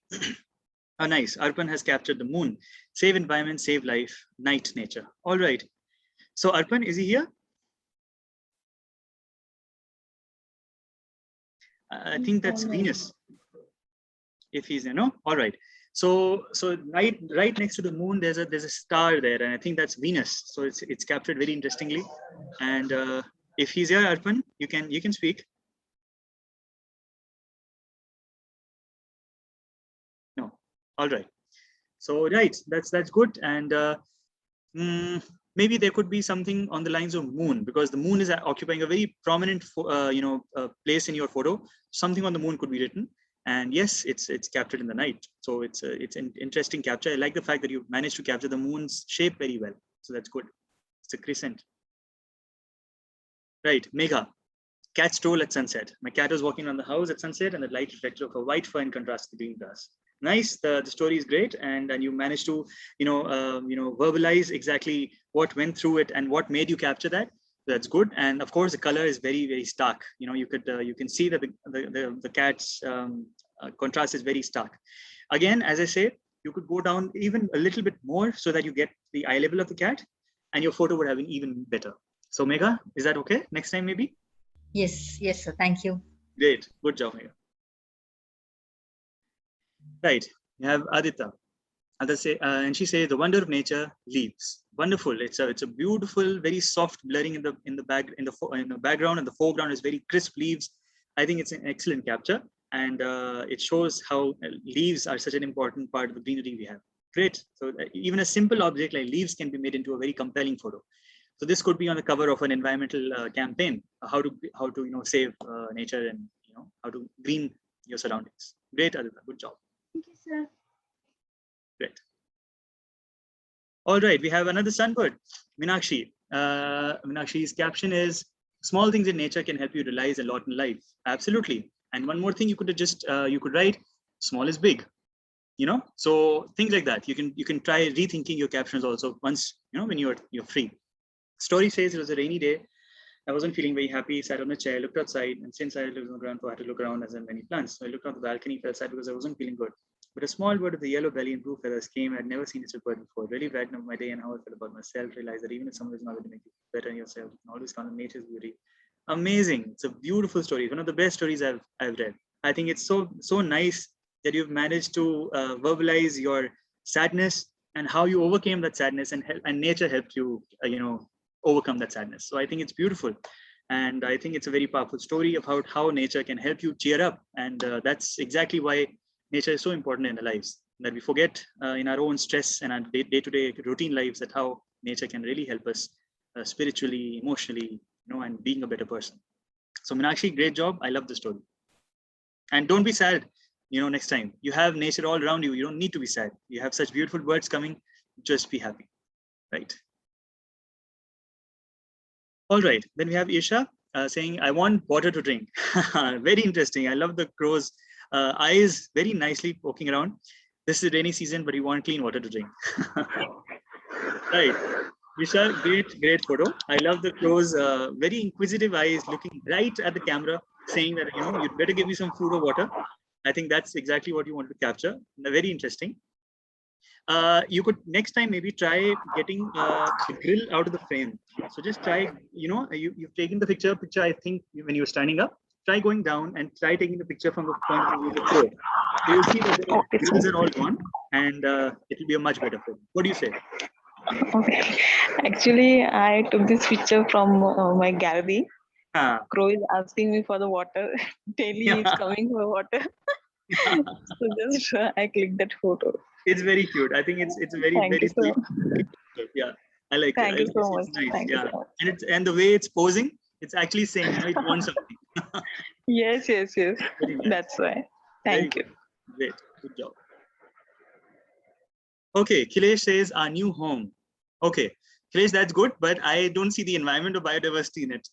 Oh, nice. Arpan has captured the moon. Save environment, save life, night nature. All right. So Arpan, is he here? I think that's Venus. If he's all right. So right next to the moon, there's a star there, and I think that's Venus. So it's captured very interestingly. And if he's here, Arpan, you can speak. No. All right. So right, that's good. And maybe there could be something on the lines of moon, because the moon is occupying a very prominent place in your photo. Something on the moon could be written. And yes, it's captured in the night. So it's an interesting capture. I like the fact that you managed to capture the moon's shape very well. So that's good. It's a crescent. Right, Megha. Cat stroll at sunset. My cat was walking around the house at sunset, and the light reflected off a white fur in contrast to the green grass. Nice. The story is great, and you managed to verbalize exactly what went through it and what made you capture that. That's good. And of course, the color is very, very stark. You can see that the cat's contrast is very stark. Again, as I say, you could go down even a little bit more so that you get the eye level of the cat, and your photo would have been even better. So Megha, is that okay? Next time maybe? Yes, sir. Thank you. Great. Good job, Megha. Right. We have Aditya. And she says, the wonder of nature, leaves. Wonderful. It's a beautiful, very soft blurring in the background, and the foreground is very crisp leaves. I think it's an excellent capture, and it shows how leaves are such an important part of the greenery we have. Great. So even a simple object like leaves can be made into a very compelling photo. So this could be on the cover of an environmental campaign, how to save nature, and how to green your surroundings. Great, Aditya. Good job. Thank you, sir. Great. All right, we have another sunbird, Meenakshi. Meenakshi's caption is, small things in nature can help you realize a lot in life. Absolutely. And one more thing you could write, small is big. So things like that. You can try rethinking your captions also once, when you're free. Story says it was a rainy day. I wasn't feeling very happy, sat on a chair, looked outside, and since I live on the ground floor, I had to look around as in many plants. So I looked out the balcony, felt sad because I wasn't feeling good. But a small bird with the yellow belly and blue feathers came. I'd never seen such a bird before. Really brightened up my day and how I felt about myself. Realized that even if someone is not going to make you better in yourself, you can always count on nature's beauty. Amazing. It's a beautiful story. It's one of the best stories I've read. I think it's so nice that you've managed to verbalize your sadness and how you overcame that sadness, and nature helped you, overcome that sadness. So I think it's beautiful. And I think it's a very powerful story about how nature can help you cheer up. And that's exactly why nature is so important in our lives, that we forget in our own stress and our day-to-day routine lives, that how nature can really help us spiritually, emotionally, and being a better person. So Meenakshi, great job. I love the story. And don't be sad, next time. You have nature all around you. You don't need to be sad. You have such beautiful birds coming. Just be happy, right? All right, then we have Isha saying, I want water to drink. Very interesting. I love the crow's Eyes very nicely poking around. This is rainy season, but you want clean water to drink. Right. Vishal, great photo. I love the close, very inquisitive eyes looking right at the camera, saying that, you'd better give me some food or water. I think that's exactly what you want to capture. Very interesting. You could next time maybe try getting the grill out of the frame. So just try, you've taken the picture, I think when you were standing up, try going down and try taking the picture from the point of view of the floor. So you'll see that the grills are all gone and it will be a much better film. What do you say? Okay. Actually, I took this picture from my gallery. Crow is asking me for the water. Daily he's coming for water. So just I clicked that photo. It's very cute. I think it's very sweet. Yeah, I like it. Thank you so much. It's nice. Thank yeah, you so much. and the way it's posing, it's actually saying it wants something. Yes. Nice. That's why. Thank you. Great, good job. Okay, Kilesh says our new home. Okay, Kilesh, that's good, but I don't see the environment or biodiversity in it.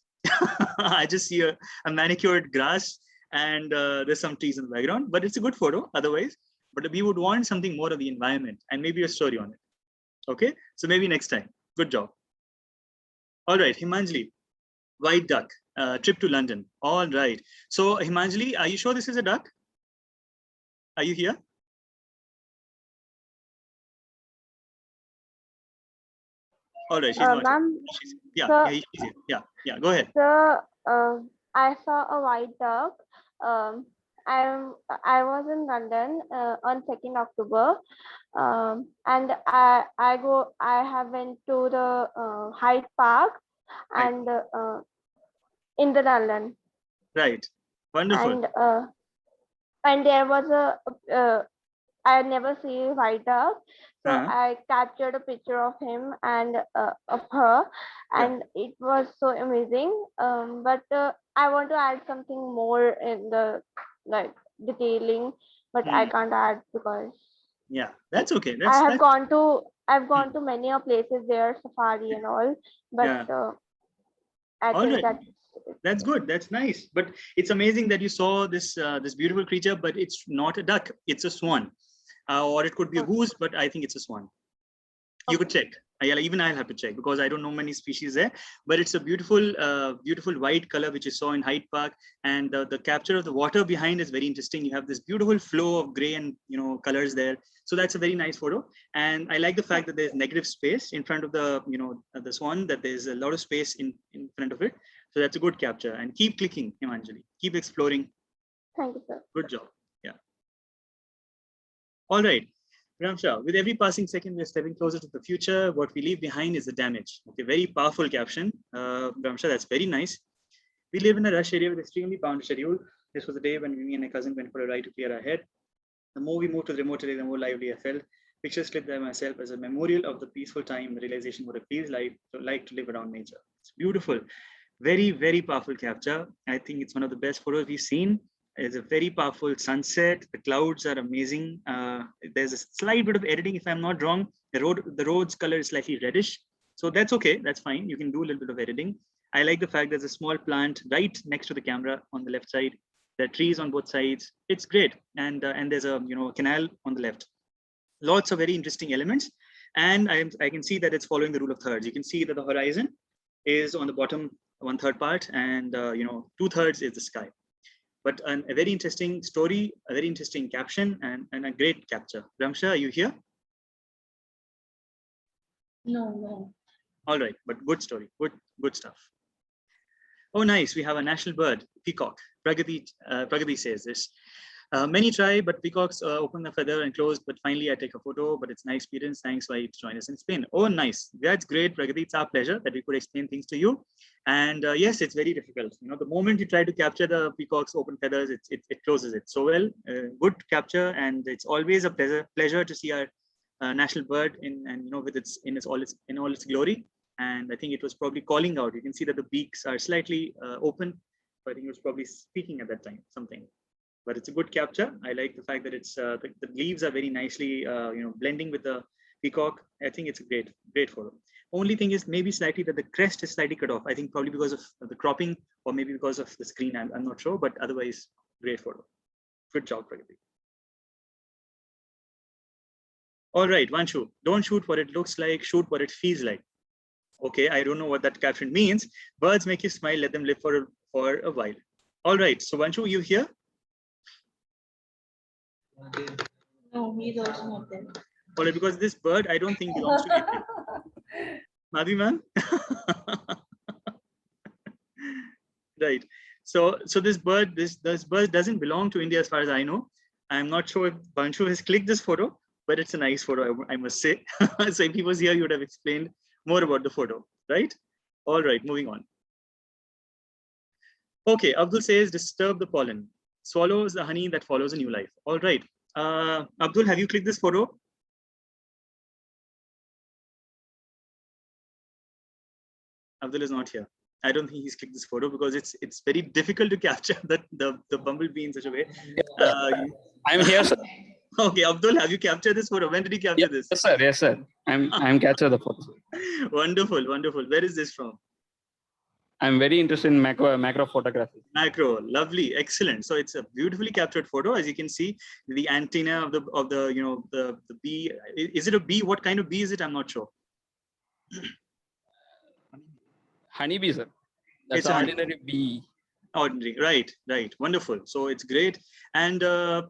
I just see a manicured grass and there's some trees in the background, but it's a good photo otherwise. But we would want something more of the environment and maybe a story on it. Okay, so maybe next time. Good job. All right, Himanjali, white duck, trip to London. All right. So Himanjali, are you sure this is a duck? Are you here? All right, she's not here. She's here. Yeah, go ahead. So I saw a white duck. I was in London on 2nd October, and I have went to the Hyde Park and in the London. Right, wonderful. And there was I never see white duck, so I captured a picture of him and of her, and it was so amazing. But I want to add something more in the detailing, but I can't add because that's okay. I've gone to many places there, safari and all, but I think that's good. That's nice. But it's amazing that you saw this this beautiful creature, but it's not a duck. It's a swan, or it could be a goose. But I think it's a swan. You could check. Even I'll have to check because I don't know many species there. But it's a beautiful, beautiful white color which you saw in Hyde Park, and the capture of the water behind is very interesting. You have this beautiful flow of gray and colors there. So that's a very nice photo. And I like the fact that there's negative space in front of the the swan. That there's a lot of space in front of it. So that's a good capture. And keep clicking, Himanjali. Keep exploring. Thank you, sir. Good job. Yeah. All right. Ramsha, with every passing second, we're stepping closer to the future. What we leave behind is the damage. Okay, very powerful caption. Ramsha, that's very nice. We live in a rush area with extremely bound schedule. This was the day when me and my cousin went for a ride to clear our head. The more we moved to the remote area, the more lively I felt. Pictures clipped by myself as a memorial of the peaceful time, the realization what it feels like to live around nature. It's beautiful. Very, very powerful capture. I think it's one of the best photos we've seen. It's a very powerful sunset. The clouds are amazing. There's a slight bit of editing, if I'm not wrong. The road's color is slightly reddish. So that's okay. That's fine. You can do a little bit of editing. I like the fact there's a small plant right next to the camera on the left side. There are trees on both sides. It's great. And there's a canal on the left. Lots of very interesting elements. And I can see that it's following the rule of thirds. You can see that the horizon is on the bottom 1/3 part, and 2/3 is the sky. But a very interesting story, a very interesting caption, and a great capture. Ramsha, are you here? No. All right, but good story, good stuff. Oh, nice. We have a national bird, peacock. Pragati says this. Many try, but peacocks open the feather and close. But finally, I take a photo. But it's an experience. Thanks for joining us in Spain. Oh, nice. That's great, Pragati. It's our pleasure that we could explain things to you. And yes, it's very difficult. The moment you try to capture the peacock's open feathers, it closes it so well. Good capture, and it's always a pleasure to see our national bird in all its glory. And I think it was probably calling out. You can see that the beaks are slightly open. So I think it was probably speaking at that time, something. But it's a good capture. I like the fact that it's the leaves are very nicely blending with the peacock. I think it's a great photo. Only thing is maybe slightly that the crest is slightly cut off. I think probably because of the cropping, or maybe because of the screen. I'm not sure, but otherwise great photo. Good job, Pragati. All right, Vanshu, don't shoot what it looks like, shoot what it feels like. Okay, I don't know what that caption means. Birds make you smile, let them live for a while. All right, so Vanshu, you here? No, he's also not there. All right, because this bird, I don't think belongs to India. Madhi ma'am? Right. So this bird doesn't belong to India as far as I know. I'm not sure if Vanshu has clicked this photo, but it's a nice photo, I must say. So if he was here, you would have explained more about the photo, right? All right, moving on. Okay, Abdul says, disturb the pollen. Swallows the honey that follows a new life. All right. Abdul, have you clicked this photo? Abdul is not here. I don't think he's clicked this photo because it's very difficult to capture the bumblebee in such a way. I'm here, sir. Okay, Abdul, have you captured this photo? When did you capture this? Yes, sir. Yes, sir. I'm captured the photo. Wonderful, wonderful. Where is this from? I'm very interested in macro photography. Macro, lovely, excellent. So it's a beautifully captured photo. As you can see, the antenna of the bee. Is it a bee? What kind of bee is it? I'm not sure. Honeybee, sir. That's It's an an ordinary bee. Ordinary, right. Wonderful. So it's great. And what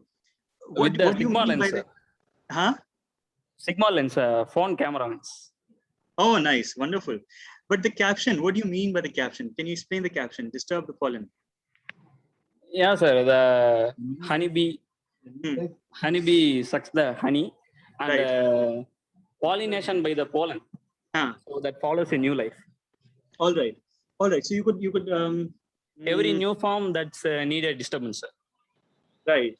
With the do you Sigma mean by lens, the? sir. Huh? Sigma lens, phone camera lens. Oh, nice, wonderful. But the caption, what do you mean by the caption? Can you explain the caption? Disturb the pollen. Yeah, sir. The honeybee sucks the honey, and pollination by the pollen. So that follows a new life. All right. So you could every new form that's needed disturbance, sir. Right.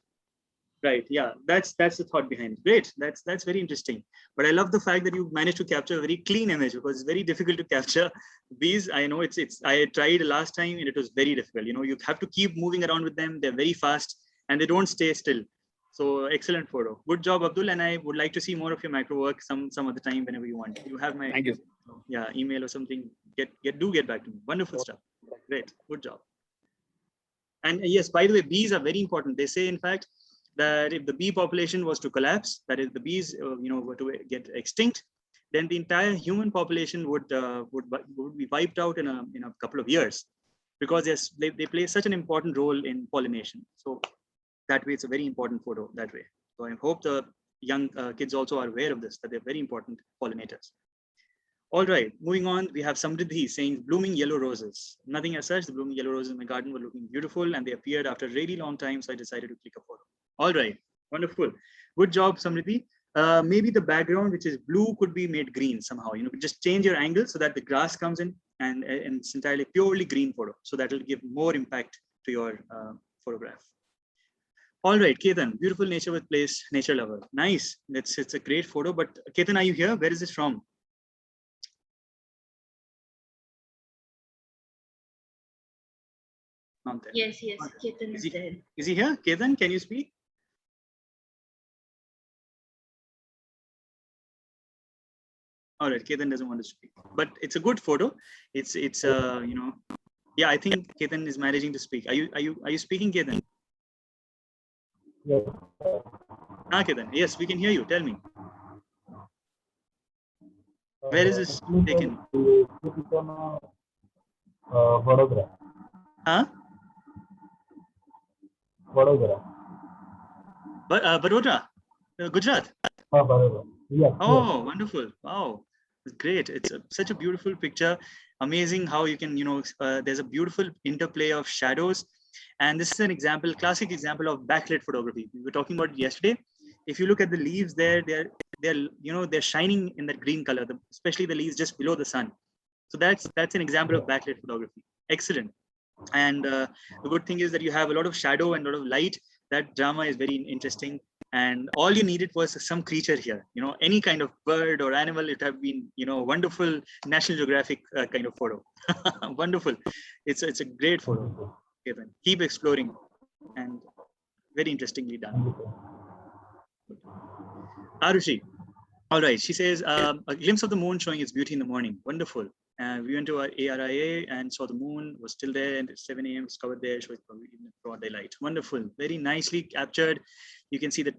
Yeah, that's the thought behind it. Great. That's very interesting. But I love the fact that you managed to capture a very clean image because it's very difficult to capture bees. I know I tried last time and it was very difficult. You have to keep moving around with them. They're very fast and they don't stay still. So excellent photo. Good job, Abdul. And I would like to see more of your macro work some other time whenever you want. You have my Thank you. Yeah, email or something. Get back to me. Wonderful stuff. Great. Good job. And yes, by the way, bees are very important. They say, in fact, that if the bee population was to collapse, that is, the bees were to get extinct, then the entire human population would be wiped out in a couple of years, because they play such an important role in pollination. So that way, it's a very important photo that way. So I hope the young kids also are aware of this, that they're very important pollinators. All right, moving on, we have Samriddhi saying blooming yellow roses. Nothing as such, the blooming yellow roses in my garden were looking beautiful and they appeared after a really long time, so I decided to click a photo. All right, wonderful. Good job, Samriddhi. Maybe the background, which is blue, could be made green somehow. Just change your angle so that the grass comes in and it's entirely purely green photo. So that will give more impact to your photograph. All right, Ketan, beautiful nature with place, nature lover. Nice, it's a great photo, but Ketan, are you here? Where is this from? Yes, Ketan is there. Is he here? Ketan, can you speak? All right, Ketan doesn't want to speak, but it's a good photo. It's yeah, I think Ketan is managing to speak. Are you speaking, Ketan? Yes. Ketan, yes, we can hear you. Tell me. Where is this taken? Vadodara. Huh? Vadodara. Vadodara, Gujarat. Vadodara. Yes. Oh, wonderful! Wow, it's great. It's such a beautiful picture. Amazing how you can, there's a beautiful interplay of shadows, and this is an example, classic example of backlit photography. We were talking about it yesterday. If you look at the leaves there, they're shining in that green color, especially the leaves just below the sun. So that's an example of backlit photography. Excellent. And the good thing is that you have a lot of shadow and a lot of light. That drama is very interesting. And all you needed was some creature here, any kind of bird or animal. It have been, wonderful National Geographic kind of photo. Wonderful. It's a great photo. Kevin, keep exploring, and very interestingly done. Arushi. All right. She says, a glimpse of the moon showing its beauty in the morning. Wonderful. We went to our ARIA and saw the moon was still there, and at 7 a.m. was covered there, so it's probably in broad daylight. Wonderful, very nicely captured. You can see the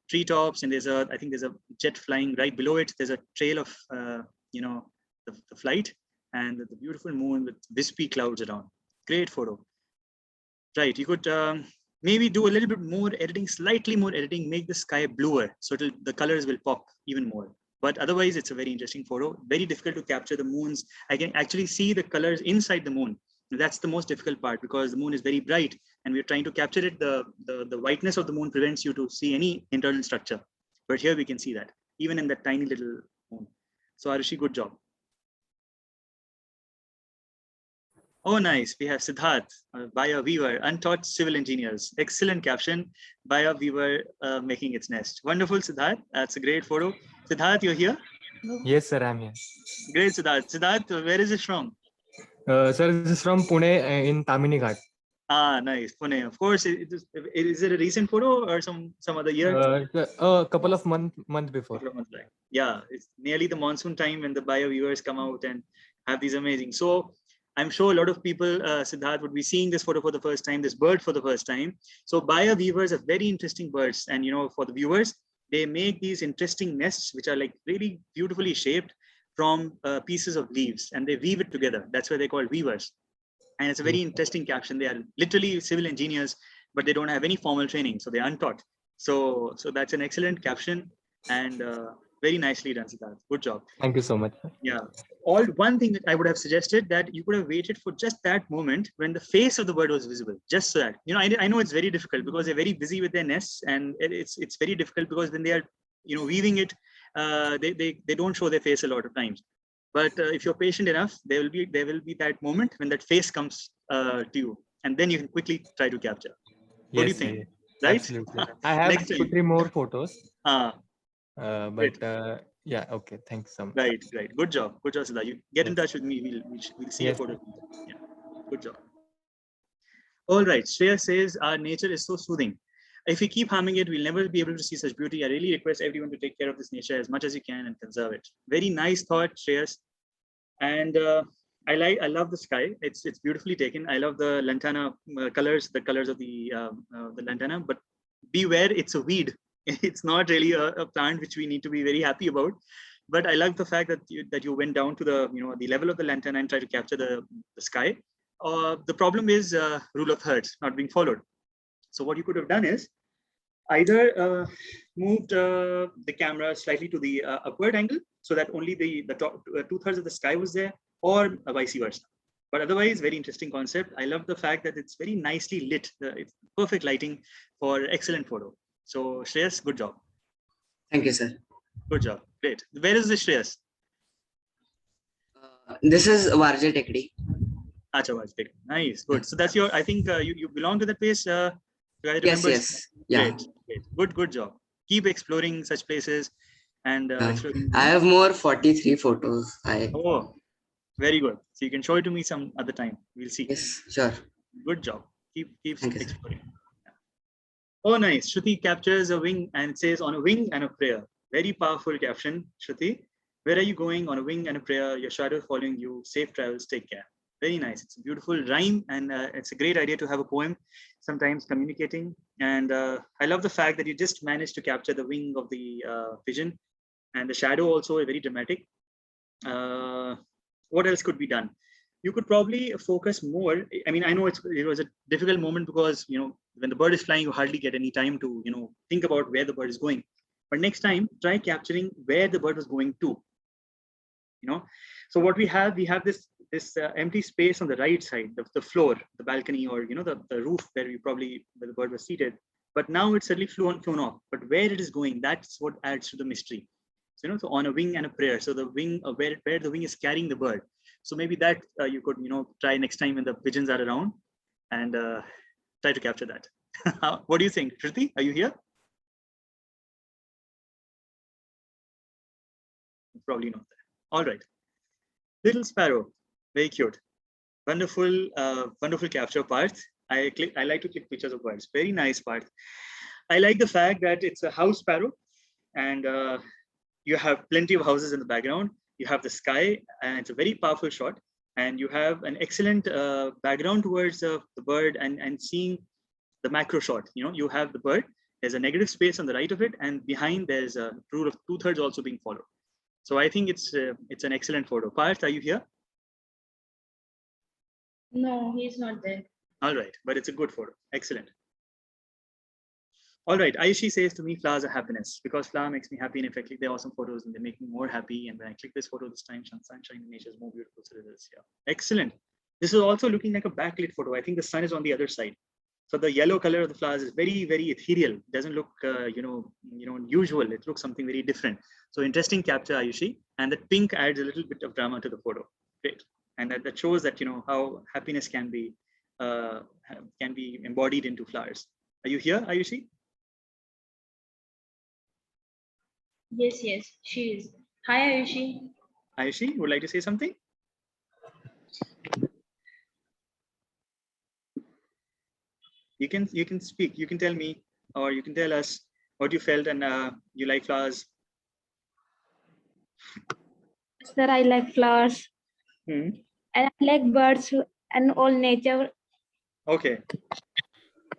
treetops, and I think there's a jet flying right below it. There's a trail of the flight, and the beautiful moon with wispy clouds around. Great photo. Right, you could maybe do a little bit more editing, slightly more editing, make the sky bluer, so the colors will pop even more. But otherwise, it's a very interesting photo. Very difficult to capture the moons. I can actually see the colors inside the moon. That's the most difficult part, because the moon is very bright and we're trying to capture it. The whiteness of the moon prevents you to see any internal structure. But here we can see that, even in that tiny little moon. So Arushi, good job. Oh, nice. We have Siddharth by a weaver, untaught civil engineers. Excellent caption, by a weaver making its nest. Wonderful, Siddharth. That's a great photo. Siddharth, you're here? Yes, sir, I'm here. Great, Siddharth. Siddharth, where is it from? Sir, this is from Pune in Tamini Ghat. Ah, nice. Pune. Of course. Is it a recent photo or some other year? A couple of months before. Couple of months back. Yeah, it's nearly the monsoon time when the bio viewers come out and have these amazing. So I'm sure a lot of people, Siddharth, would be seeing this photo for the first time, this bird for the first time. So bio weavers are very interesting birds, and for the viewers, they make these interesting nests which are like really beautifully shaped from pieces of leaves, and they weave it together. That's why they're called weavers. And it's a very interesting caption. They are literally civil engineers, but they don't have any formal training, so they're untaught. So that's an excellent caption, and very nicely done, Siddharth. Good job. Thank you so much. Yeah. One thing that I would have suggested, that you could have waited for just that moment when the face of the bird was visible, just so that, I know it's very difficult because they're very busy with their nests, and it's very difficult because when they are, weaving it, they don't show their face a lot of times. But if you're patient enough, there will be that moment when that face comes to you, and then you can quickly try to capture. What do you think? Yes, right? absolutely. I have 2-3 more photos. Yeah, okay. Thanks so much. Right. Good job, Siddha. You get in touch with me. We'll see a photo. Yeah, good job. All right. Shreya says our nature is so soothing. If we keep harming it, we'll never be able to see such beauty. I really request everyone to take care of this nature as much as you can and conserve it. Very nice thought, Shreyas. And I love the sky. It's beautifully taken. I love the lantana colors, the colors of the lantana. But beware, it's a weed. It's not really a plant which we need to be very happy about. But I love the fact that you went down to the level of the lantana and try to capture the sky. The problem is rule of thirds not being followed. So what you could have done is either moved the camera slightly to the upward angle, so that only the top 2/3 of the sky was there, or vice versa. But otherwise, very interesting concept. I love the fact that it's very nicely lit. It's perfect lighting for excellent photo. So Shreyas, good job. Thank you, sir. Good job. Great. Where is this, Shreyas? This is YRE India. Acha, YRE. Nice. Good. So that's your, I think you belong to that place. Yes. Yeah. Great. Good job. Keep exploring such places and exploring. I have more 43 photos. Oh, very good. So you can show it to me some other time. We'll see. Yes, sure. Good job. Keep exploring. Oh, nice. Shruti captures a wing and it says, on a wing and a prayer. Very powerful caption, Shruti. Where are you going? On a wing and a prayer. Your shadow following you. Safe travels. Take care. Very nice. It's a beautiful rhyme, and it's a great idea to have a poem sometimes communicating. And I love the fact that you just managed to capture the wing of the pigeon, and the shadow also very dramatic. What else could be done? You could probably focus more. I mean, I know it was a difficult moment because when the bird is flying, you hardly get any time to think about where the bird is going. But next time, try capturing where the bird was going to. So what we have this empty space on the right side, the floor, the balcony, or the roof where the bird was seated. But now it's suddenly flown off. But where it is going, that's what adds to the mystery. So so on a wing and a prayer. So the wing, where the wing is carrying the bird. So maybe that you could try next time when the pigeons are around, and try to capture that. What do you think, Shruti? Are you here? Probably not there. All right. Little sparrow, very cute. Wonderful capture Parth. I like to click pictures of birds. Very nice Parth. I like the fact that it's a house sparrow, and you have plenty of houses in the background. you have the sky, and it's a very powerful shot. And you have an excellent background towards the bird and seeing the macro shot. You have the bird, there's a negative space on the right of it, and behind there's a rule of 2/3 also being followed. So I think it's an excellent photo. Parth, are you here? No, he's not there. All right, but it's a good photo. Excellent. All right, Aishi says to me, flowers are happiness because flower makes me happy, and if I click the awesome photos, and they make me more happy. And when I click this photo this time, sunshine in nature is more beautiful. So it is, yeah. Excellent. This is also looking like a backlit photo. I think the sun is on the other side. So the yellow color of the flowers is very, very ethereal. It doesn't look, usual. It looks something very different. So interesting capture, Ayushi. And that pink adds a little bit of drama to the photo. Great. And that shows that, how happiness can be embodied into flowers. Are you here, Ayushi? Yes, she is. Hi, Ayushi. Ayushi, would like to say something? You can speak. You can tell me, or you can tell us what you felt and you like flowers. Sir, I like flowers. And I like birds and all nature. Okay.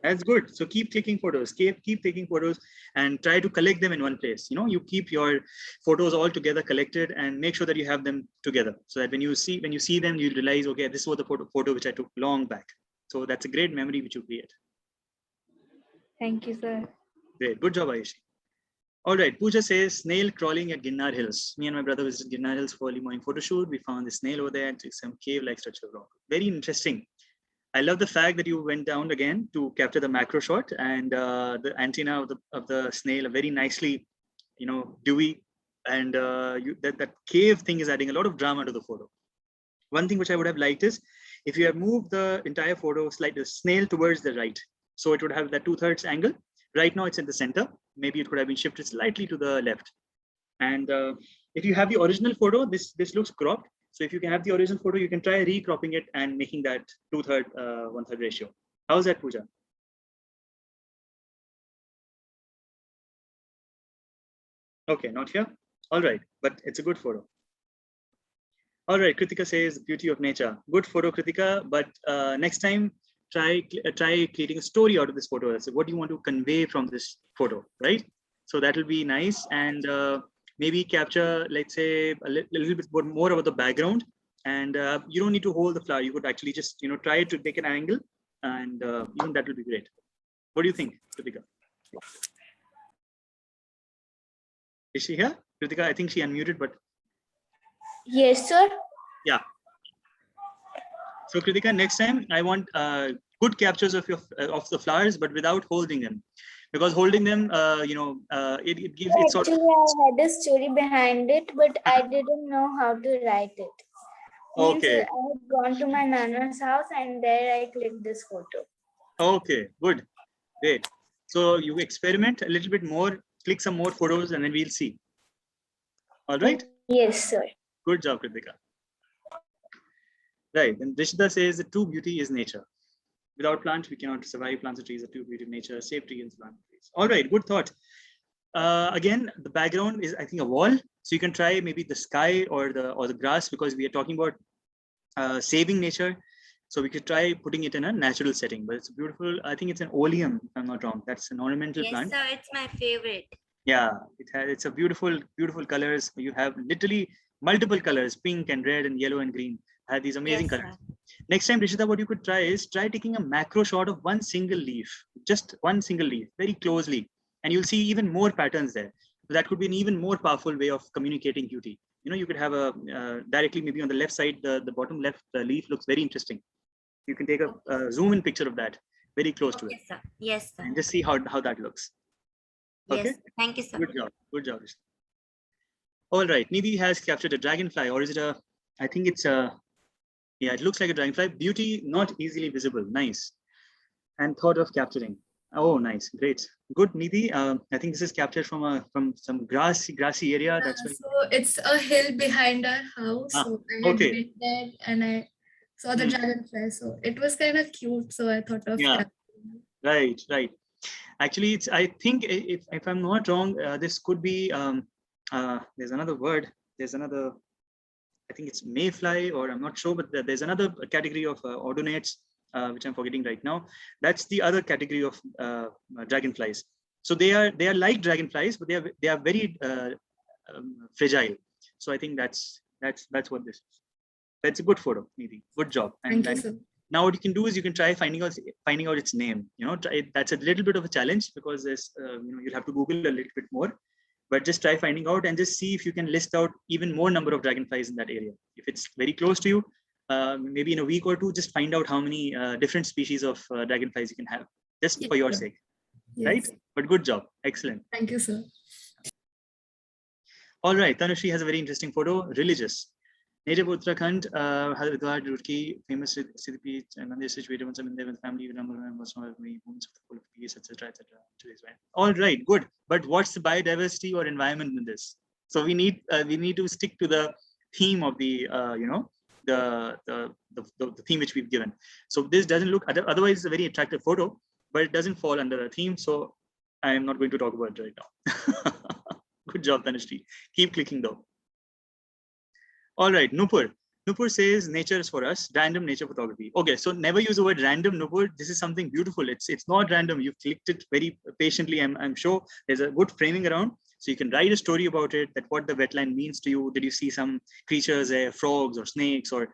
That's good. So keep clicking photos, keep taking photos and try to collect them in one place. You keep your photos all together collected and make sure that you have them together so that when you see them, you realize, okay, this was the photo which I took long back. So that's a great memory which you create. Thank you, sir. Great. Good job, Aishi. All right. Pooja says, snail crawling at Ginnar Hills. Me and my brother visited Ginnar Hills for early morning photo shoot. We found the snail over there and some cave-like structure of rock. Very interesting. I love the fact that you went down again to capture the macro shot and the antenna of the snail very nicely, dewy, and that cave thing is adding a lot of drama to the photo. One thing which I would have liked is if you have moved the entire photo the snail towards the right, so it would have that 2/3 angle. Right now it's in the center. Maybe it could have been shifted slightly to the left. And if you have the original photo, this looks cropped. So if you can have the original photo, you can try recropping it and making that 2/3, 1/3 ratio. How's that, Pooja? Okay, not here. All right, but it's a good photo. All right, Kritika says beauty of nature. Good photo, Kritika. But next time, try creating a story out of this photo. So what do you want to convey from this photo, right? So that will be nice. And maybe capture, let's say, a little bit more about the background. And you don't need to hold the flower. You could actually just, try to take an angle, and even that will be great. What do you think, Kritika? Is she here, Kritika? I think she unmuted, but yes, sir. Yeah. So Kritika, next time I want good captures of the flowers, but without holding them. Because holding them, it gives it sort of. Actually, I had a story behind it, but I didn't know how to write it. Okay. Means I had gone to my nana's house and there I clicked this photo. Okay, good, great. So you experiment a little bit more, click some more photos, and then we'll see. All right. Yes, sir. Good job, Kritika. Right, and Rishita says the true beauty is nature. Without plants, we cannot survive. Plants and trees are true beauty of nature. Save trees and plant trees. All right, good thought. Again, the background is, I think, a wall. So you can try maybe the sky or the grass, because we are talking about saving nature. So we could try putting it in a natural setting. But it's beautiful. I think it's an oleum, if I'm not wrong. That's an ornamental plant. Yes, sir. It's my favorite. Yeah, it's a beautiful colors. You have literally multiple colors, pink and red and yellow and green. Have these amazing colors. Next time, Rishita, what you could try is taking a macro shot of one single leaf, just one single leaf, very closely, and you'll see even more patterns there. So that could be an even more powerful way of communicating beauty. You could have a directly maybe on the left side, the bottom left leaf looks very interesting. You can take a zoom in picture of that, very close to it. Yes, sir. Yes, sir. And just see how that looks. Okay. Yes. Thank you, sir. Good job. Good job, Rishita. All right. Nidhi has captured a dragonfly, or is it I think it's yeah, it looks like a dragonfly. Beauty, not easily visible. Nice. And thought of capturing. Oh, nice. Great. Good, Nidhi. I think this is captured from some grassy area. That's why. So it's a hill behind our house. So I had been there and I saw the dragonfly. So it was kind of cute. So I thought of capturing. Right. Actually, I think if I'm not wrong, this could be there's another word. There's another I think it's mayfly, or I'm not sure, but there's another category of odonates, which I'm forgetting right now. That's the other category of dragonflies. So they are like dragonflies, but they are very fragile. So I think that's what this is. That's a good photo, Nidhi. Good job. And Thank you, sir. now what you can do is you can try finding out its name. That's a little bit of a challenge, because there's you'll have to Google a little bit more. But just try finding out and just see if you can list out even more number of dragonflies in that area. If it's very close to you, maybe in a week or two, just find out how many different species of dragonflies you can have, just for your sake. Yes. Right? But good job. Excellent. Thank you, sir. All right. Tanushri has a very interesting photo. Religious. Native Uttarakhand, Haridwar, Roorkee, famous city beach, and Mandir situated once I'm in there with family, remember was one of the homes of the full of peace, etc. All right, good. But what's the biodiversity or environment in this? So we need to stick to the theme of the the theme which we've given. So this doesn't look, otherwise it's a very attractive photo, but it doesn't fall under a theme. So I am not going to talk about it right now. Good job, Tanushri. Keep clicking though. All right, Nupur. Nupur says nature is for us, random nature photography. Okay, so never use the word random, Nupur. This is something beautiful. It's not random. You've clicked it very patiently. I'm sure there's a good framing around. So you can write a story about it, that what the wetland means to you. Did you see some creatures, frogs or snakes or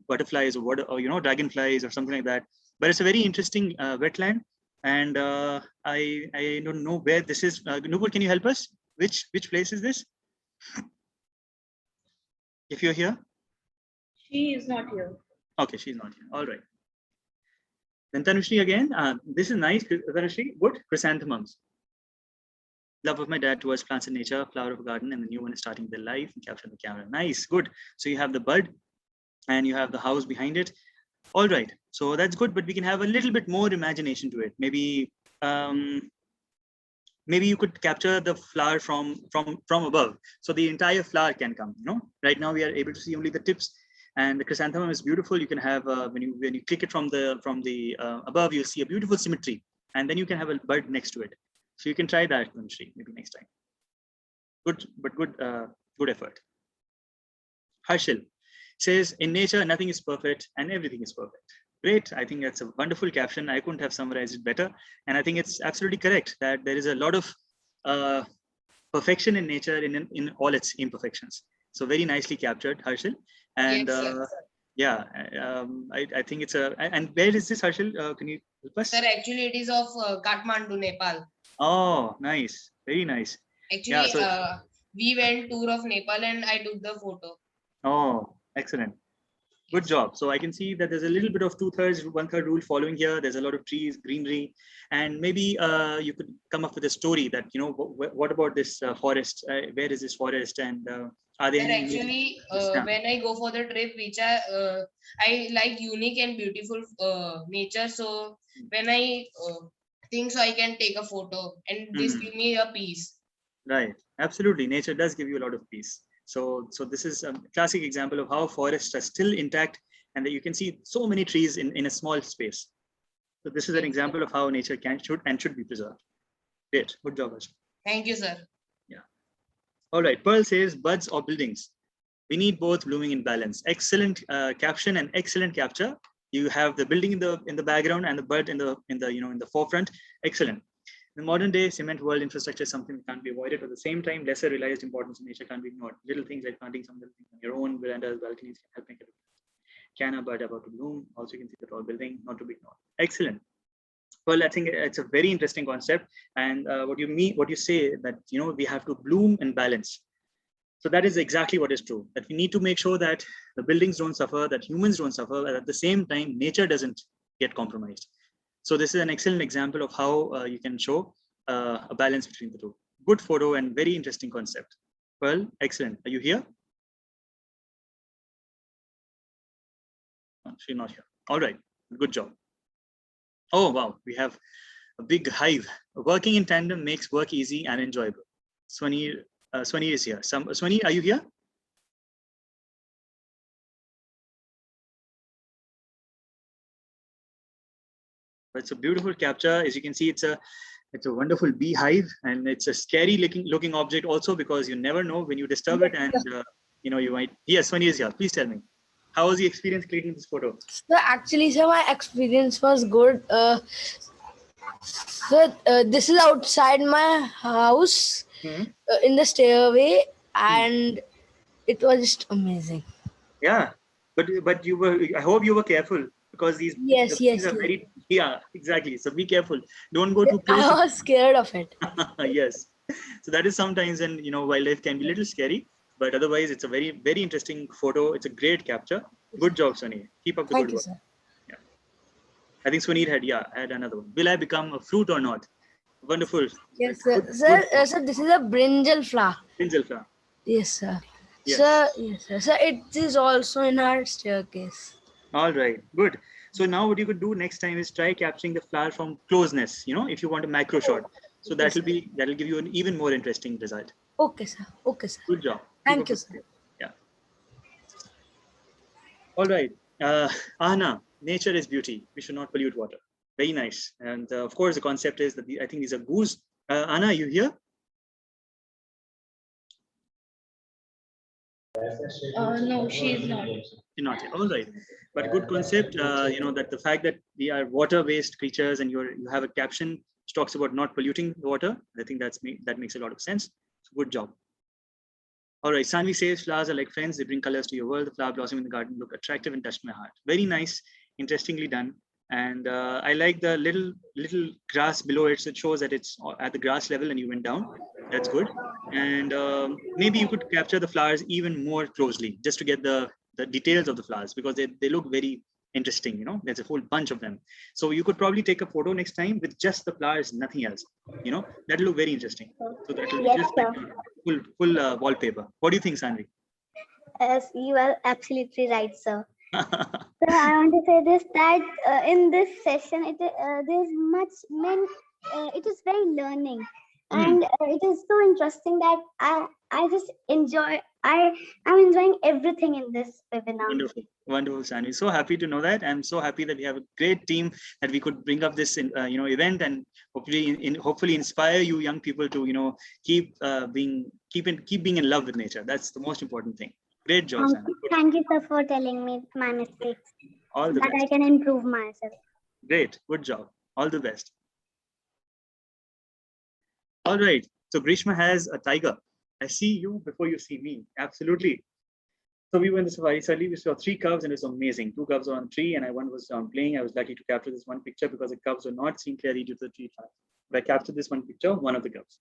butterflies or what, or dragonflies or something like that. But it's a very interesting wetland. And I don't know where this is. Nupur, can you help us? Which place is this? If you're here? She is not here. Okay, she's not here. All right. Then Tanushri again. This is nice, Tanushri. Good. Chrysanthemums. Love of my dad towards plants and nature, flower of a garden, and the new one is starting their life and capture the camera. Nice, good. So you have the bud and you have the house behind it. All right. So that's good, but we can have a little bit more imagination to it. Maybe maybe you could capture the flower from above, so the entire flower can come. Right now we are able to see only the tips, and the chrysanthemum is beautiful. You can have when you click it from the above, you'll see a beautiful symmetry, and then you can have a bud next to it. So you can try that, Manshri, maybe next time. Good, but good effort. Harshil says, in nature nothing is perfect and everything is perfect. Great. I think that's a wonderful caption. I couldn't have summarized it better. And I think it's absolutely correct that there is a lot of perfection in nature in all its imperfections. So very nicely captured, Harshil. And yeah, I think it's and where is this, Harshil? Can you help us? Sir, actually it is of Kathmandu, Nepal. Oh, nice. Very nice. Actually, yeah, we went tour of Nepal and I took the photo. Oh, excellent. Good job. So I can see that there's a little bit of 2/3, 1/3 rule following here. There's a lot of trees, greenery, and maybe you could come up with a story that, what about this forest? Where is this forest? And are there any? Actually, when I go for the trip, which I like unique and beautiful nature. So when I think so, I can take a photo, and this give me a peace. Right. Absolutely. Nature does give you a lot of peace. So this is a classic example of how forests are still intact, and that you can see so many trees in a small space. So this is an example of how nature should be preserved. Great. Good job, Ashwin. Thank you, sir. Yeah. All right. Pearl says, buds or buildings. We need both blooming in balance. Excellent caption and excellent capture. You have the building in the background and the bud in the forefront. Excellent. In the modern day cement world, infrastructure is something that can't be avoided. At the same time, lesser realized importance of nature can't be ignored. Little things like planting some little things on your own verandas, balconies can help make it. Can a bud about to bloom? Also, you can see the tall building, not to be ignored. Excellent. Well, I think it's a very interesting concept. And what you say that, we have to bloom and balance. So that is exactly what is true, that we need to make sure that the buildings don't suffer, that humans don't suffer, and at the same time, nature doesn't get compromised. So this is an excellent example of how you can show a balance between the two. Good photo and very interesting concept. Well, excellent. Are you here? Oh, she's not here. All right. Good job. Oh, wow. We have a big hive. Working in tandem makes work easy and enjoyable. Swani is here. Swani, are you here? It's a beautiful capture. As you can see, it's a wonderful beehive, and it's a scary looking object also, because you never know when you disturb it, and you might. Yes, Swani is here. Please tell me, how was the experience clicking this photo? So actually, sir, my experience was good. This is outside my house in the stairway, and it was just amazing. Yeah, but you were. I hope you were careful because these these are very. Yeah, exactly. So be careful. Don't go too close. I was scared of it. Yes. So that is sometimes when wildlife can be a little scary, but otherwise it's a very interesting photo. It's a great capture. Good job, Sunny. Keep up the good work. Sir. Yeah. I think Sunil had another one. Will I become a fruit or not? Wonderful. Yes, sir. Sir, this is a brinjal flower. Brinjal flower. Yes, sir. Yes. Sir, yes, sir. Sir, it is also in our staircase. All right, good. So now what you could do next time is try capturing the flower from closeness, if you want a macro shot. So that'll give you an even more interesting result. Okay, sir. Okay, sir. Good job. Thank you, sir. Yeah. All right. Ahna, nature is beauty. We should not pollute water. Very nice. And of course, the concept is that I think these are goose. Anna, are you here? No, she is not. Not yet. All right, but good concept. That the fact that we are water-based creatures, and you have a caption which talks about not polluting the water. I think that makes a lot of sense. So good job. All right, Sanvi says flowers are like friends. They bring colors to your world. The flower blossom in the garden look attractive and touched my heart. Very nice, interestingly done. And I like the little grass below it. So it shows that it's at the grass level and you went down. That's good. And maybe you could capture the flowers even more closely just to get the details of the flowers, because they look very interesting. There's a whole bunch of them. So you could probably take a photo next time with just the flowers, nothing else. That'll look very interesting. So that will be just like full wallpaper. What do you think, Sanvi? Yes, you are absolutely right, sir. So I want to say this, that in this session, there's it is very learning, and it is so interesting that I just enjoy. I'm enjoying everything in this webinar. Wonderful, Sanvi. So happy to know that. I'm so happy that we have a great team that we could bring up this event, and hopefully inspire you young people to keep being in love with nature. That's the most important thing. Great job, Sanvi. Thank you, sir, for telling me my mistakes. All the best. I can improve myself. Great. Good job. All the best. All right. So Grishma has a tiger. I see you before you see me. Absolutely. So we went to safari. Suddenly we saw 3 cubs and it was amazing. 2 cubs were on a tree and one was playing. I was lucky to capture this one picture because the cubs were not seen clearly due to the tree trunk. But I captured this one picture of one of the cubs.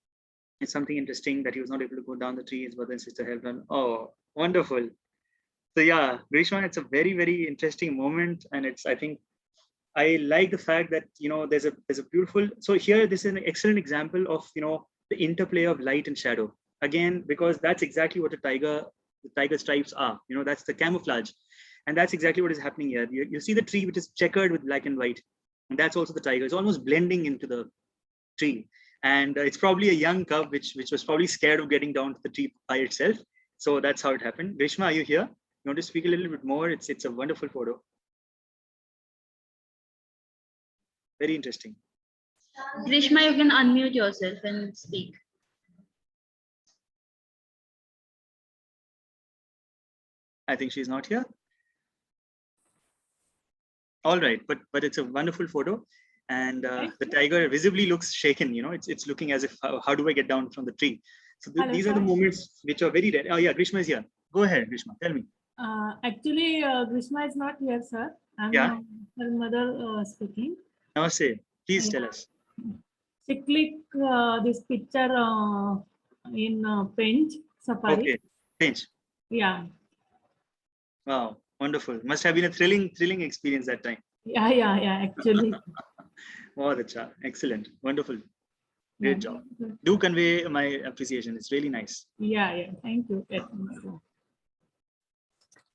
It's something interesting that he was not able to go down the tree. His brother and sister helped him. Oh, wonderful. So yeah, Grishma, it's a very, very interesting moment. And I think I like the fact that, there's a beautiful, so here, this is an excellent example of, the interplay of light and shadow. Again, because that's exactly what the tiger stripes are, that's the camouflage. And that's exactly what is happening here. You see the tree, which is checkered with black and white. And that's also the tiger. It's almost blending into the tree. And it's probably a young cub, which was probably scared of getting down to the tree by itself. So that's how it happened. Grishma, are you here? You want to speak a little bit more? It's a wonderful photo. Very interesting. Grishma, you can unmute yourself and speak. I think she's not here. All right, but it's a wonderful photo. And the tiger visibly looks shaken, it's looking as if, how do I get down from the tree? So these are the moments which are very rare. Oh yeah, Grishma is here. Go ahead, Grishma, tell me. Actually, Grishma is not here, sir. I'm her mother speaking. Namaste. Please tell us. She clicked this picture in Pinch Safari. Okay, Pinch. Yeah. Wow, wonderful. Must have been a thrilling experience that time. Yeah, actually. Wow, that's excellent. Wonderful. Great job. Do convey my appreciation. It's really nice. Yeah. Thank you.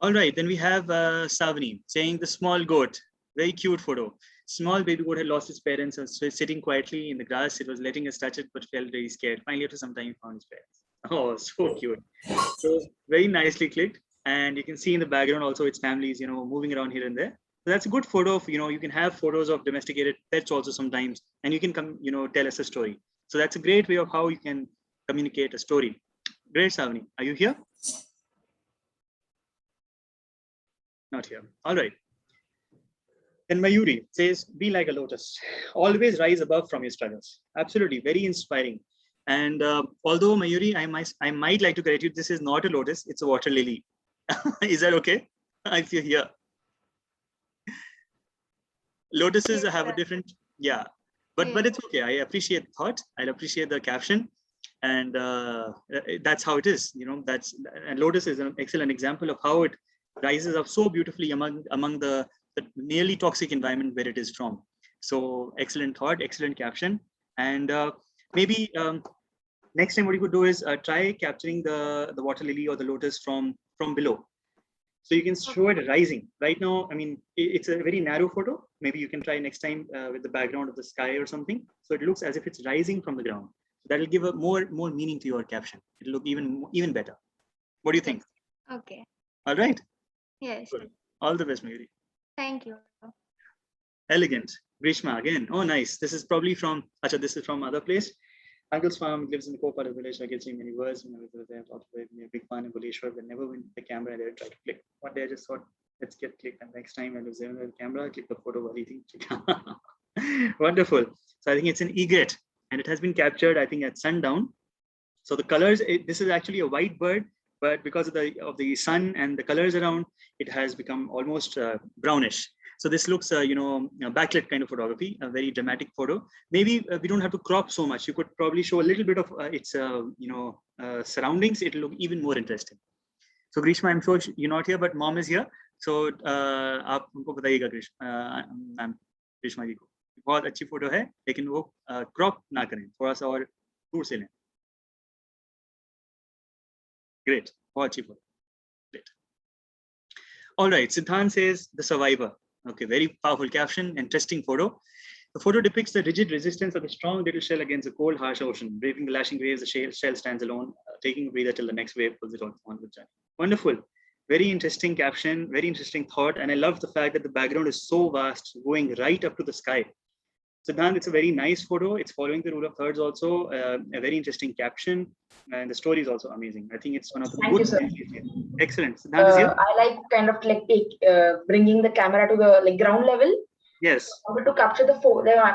All right, then we have Savani saying the small goat. Very cute photo. Small baby goat had lost its parents and was sitting quietly in the grass. It was letting us touch it, but felt very scared. Finally, after some time, he found his parents. Oh, so cute. So very nicely clicked. And you can see in the background also its families, moving around here and there. So that's a good photo of, you can have photos of domesticated pets also sometimes, and you can come, tell us a story. So that's a great way of how you can communicate a story. Great, Savani. Are you here? Not here. All right. Then Mayuri says, be like a lotus. Always rise above from your struggles. Absolutely. Very inspiring. And although Mayuri, I might like to correct you. This is not a lotus. It's a water lily. Is that okay? If you're here. Lotuses have a different, yeah. But it's okay. I appreciate the thought. I appreciate the caption. And that's how it is. You know, and lotus is an excellent example of how it rises up so beautifully among the nearly toxic environment where it is from. So excellent thought, excellent caption. And maybe next time what you could do is try capturing the water lily or the lotus from below. So you can show it rising. Right now, I mean, it's a very narrow photo. Maybe you can try next time with the background of the sky or something. So it looks as if it's rising from the ground. That will give a more meaning to your caption. It'll look even better. What do you think? Okay. All right. Yes. Good. All the best, Mayuri. Thank you. Elegant. Grishma again. Oh, nice. This is probably from, this is from other place. Uncle's farm lives in the core part of the village. I get seeing many words. When I was there, I thought we a big fan in Buleshwar, but never went the camera and I tried to click. One day I just thought, let's get clicked. And next time I was there with the camera, click the photo while eating. Wonderful. So I think it's an egret and it has been captured, I think, at sundown. So the colors, this is actually a white bird, but because of the sun and the colors around, it has become almost brownish. So this looks, backlit kind of photography, a very dramatic photo. Maybe we don't have to crop so much. You could probably show a little bit of its, surroundings. It'll look even more interesting. So Grishma, I'm sure you're not here, but mom is here. So आप उनको बताइएगा Grishma जी को बहुत अच्छी photo है, लेकिन वो crop ना करें, थोड़ा सा और दूर से लें. Great, बहुत अच्छी photo. Great. All right, Siddhant says the survivor. Okay, very powerful caption, interesting photo. The photo depicts the rigid resistance of a strong little shell against a cold, harsh ocean. Braving the lashing waves, the shell stands alone, taking a breather till the next wave pulls it on the journey. Wonderful. Very interesting caption, very interesting thought. And I love the fact that the background is so vast, going right up to the sky. Siddhant, it's a very nice photo. It's following the rule of thirds also. A very interesting caption. And the story is also amazing. I think it's one of the Thank you, sir. Excellent. Siddhant is here. I like kind of like bringing the camera to the ground level. Yes. I wanted to capture the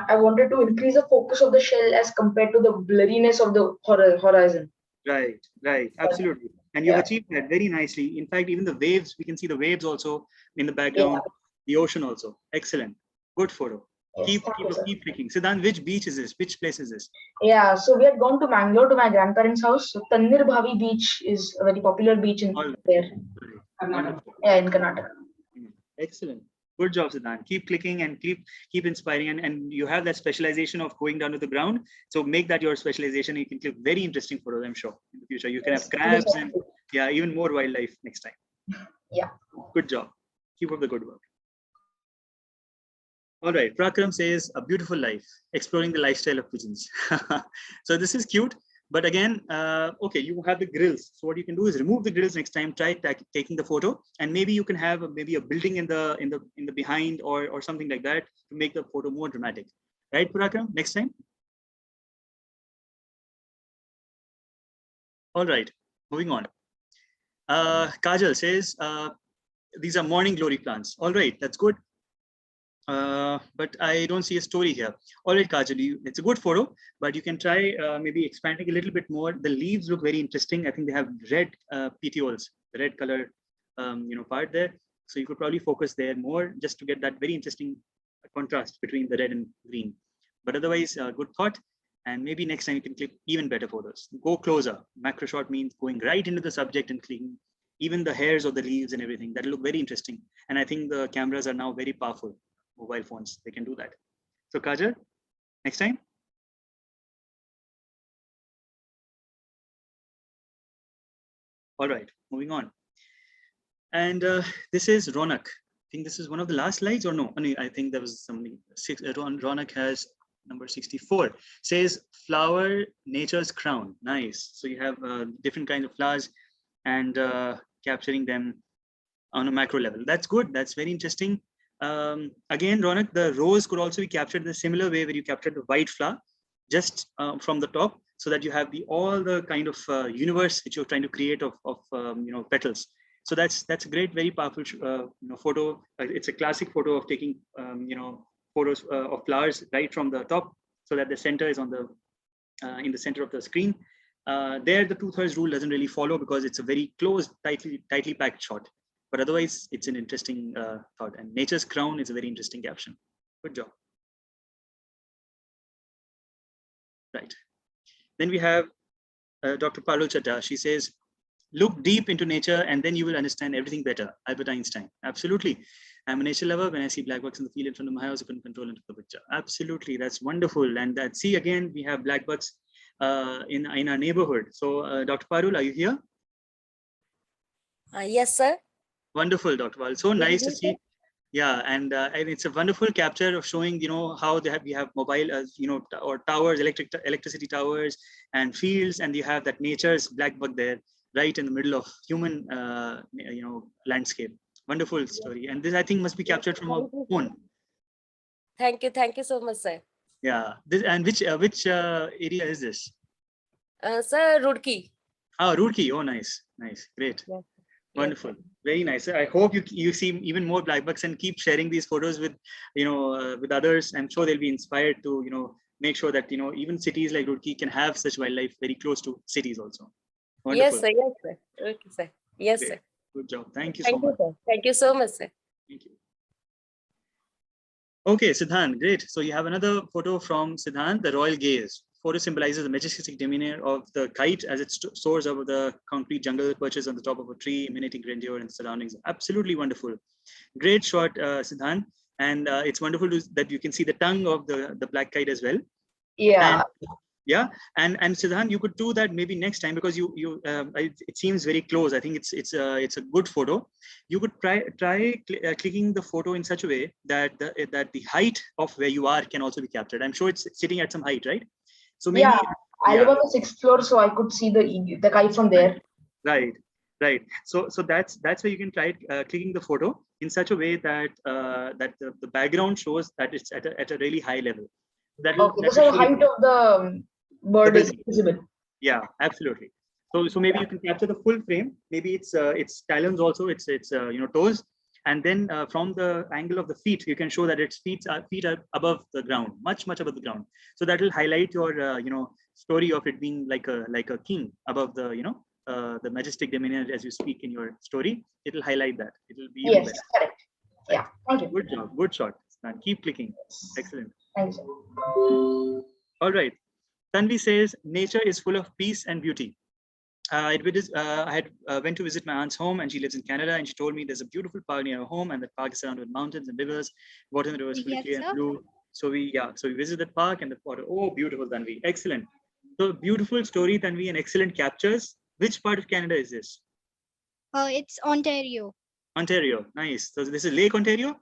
I wanted to increase the focus of the shell as compared to the blurriness of the horizon. Right, absolutely. And you've achieved that very nicely. In fact, even the waves, we can see the waves also in the background, the ocean also. Excellent. Good photo. Yes, keep clicking. Siddhant, which beach is this? Which place is this? Yeah, so we had gone to Mangalore to my grandparents' house. So Tannir Bhavi beach is a very popular beach in there. Yeah, in Karnataka. Excellent. Good job, Siddhant. Keep clicking and keep inspiring. And you have that specialization of going down to the ground. So make that your specialization. You can click very interesting photos, I'm sure, in the future. You can have crabs and even more wildlife next time. Yeah. Good job. Keep up the good work. All right, Prakram says, a beautiful life, exploring the lifestyle of pigeons. So this is cute, but again, okay, you have the grills. So what you can do is remove the grills next time, try taking the photo, and maybe you can have a building in the behind or something like that to make the photo more dramatic. Right, Prakram, next time? All right, moving on. Kajal says, these are morning glory plants. All right, that's good. But I don't see a story here. All right, Kajal, it's a good photo, but you can try maybe expanding a little bit more. The leaves look very interesting. I think they have red petioles, the red color, part there. So you could probably focus there more just to get that very interesting contrast between the red and green. But otherwise, good thought. And maybe next time you can click even better photos. Go closer. Macro shot means going right into the subject and clicking even the hairs of the leaves and everything. That'll look very interesting. And I think the cameras are now very powerful. Mobile phones, they can do that. So Kajal, next time. All right, moving on. And this is Ronak. I think this is one of the last slides or no? I think there was something. Ronak has number 64. Says flower, nature's crown. Nice. So you have different kinds of flowers and capturing them on a macro level. That's good. That's very interesting. Again, Ronak, the rose could also be captured in a similar way where you captured the white flower just from the top, so that you have all the kind of universe that you're trying to create of petals. So that's a great, very powerful photo. It's a classic photo of taking photos of flowers right from the top, so that the center is on the in the center of the screen. There, the 2/3 rule doesn't really follow because it's a very closed, tightly packed shot. But otherwise, it's an interesting thought. And nature's crown is a very interesting caption. Good job. Right. Then we have Dr. Parul Chatta. She says, look deep into nature and then you will understand everything better. Albert Einstein. Absolutely. I'm a nature lover. When I see black bugs in the field in front of my house, I couldn't control into the picture. Absolutely. That's wonderful. And that, see, again, we have black bugs in our neighborhood. So Dr. Parul, are you here? Yes, sir. Wonderful, Dr. Parul. So nice to see. Yeah, and it's a wonderful capture of showing, how we have mobile, or towers, electricity towers and fields, and you have that nature's black bug there, right in the middle of human, landscape. Wonderful story. And this, I think, must be captured from a phone. Thank you so much, sir. Yeah. And which area is this? Sir, Roorkee. Oh, Roorkee. Oh, nice, great. Yeah. Wonderful, very nice. I hope you see even more black bugs and keep sharing these photos with with others. I'm sure they'll be inspired to make sure that even cities like Roorkee can have such wildlife very close to cities also. Wonderful. Yes, sir. Yes, sir. Okay, sir. Yes, great. Sir. Good job. Thank you so much. Sir. Thank you so much, sir. Thank you. Okay, Siddhant, great. So you have another photo from Siddhant, the royal gaze. Photo symbolizes the majestic demeanor of the kite as it soars over the concrete jungle, perches on the top of a tree, emanating grandeur and surroundings. Absolutely wonderful. Great shot, Siddhant. And it's wonderful that you can see the tongue of the black kite as well. Yeah. And Siddhant, you could do that maybe next time, because it seems very close. I think it's a good photo. You could try clicking the photo in such a way that the height of where you are can also be captured. I'm sure it's sitting at some height, right? So maybe, I live on the 6th floor, so I could see the kite from there. Right. So that's where you can try clicking the photo in such a way that the background shows that it's at a really high level. Okay, so the height of the bird is visible. Yeah, absolutely. So maybe you can capture the full frame. Maybe it's talons also. It's toes. And then from the angle of the feet, you can show that its feet are above the ground, much above the ground. So that will highlight your story of it being like a king above the majestic demeanor as you speak in your story. It will highlight that. It will be yes, correct. Yeah, thank you. Good job, good shot. And keep clicking. Excellent. Thanks. All right. Tanvi says nature is full of peace and beauty. I went to visit my aunt's home, and she lives in Canada, and she told me there's a beautiful park near her home, and the park is surrounded with mountains and rivers. Water in the river is fully clear and blue. So we visited the park and the water. Oh, beautiful, Tanvi. Excellent. So beautiful story, Tanvi, and excellent captures. Which part of Canada is this? It's Ontario. Ontario. Nice. So this is Lake Ontario?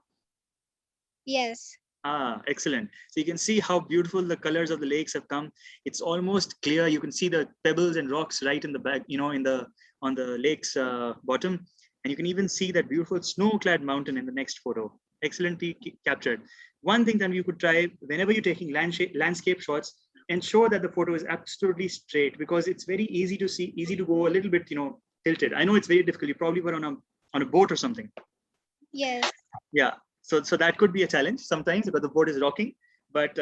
Yes. Ah, excellent. So you can see how beautiful the colors of the lakes have come. It's almost clear. You can see the pebbles and rocks right in the back, on the lake's bottom. And you can even see that beautiful snow-clad mountain in the next photo. Excellently captured. One thing that you could try whenever you're taking landscape shots, ensure that the photo is absolutely straight, because it's very easy to go a little bit, tilted. I know it's very difficult. You probably were on a boat or something. Yes. Yeah. So that could be a challenge sometimes because the board is rocking, but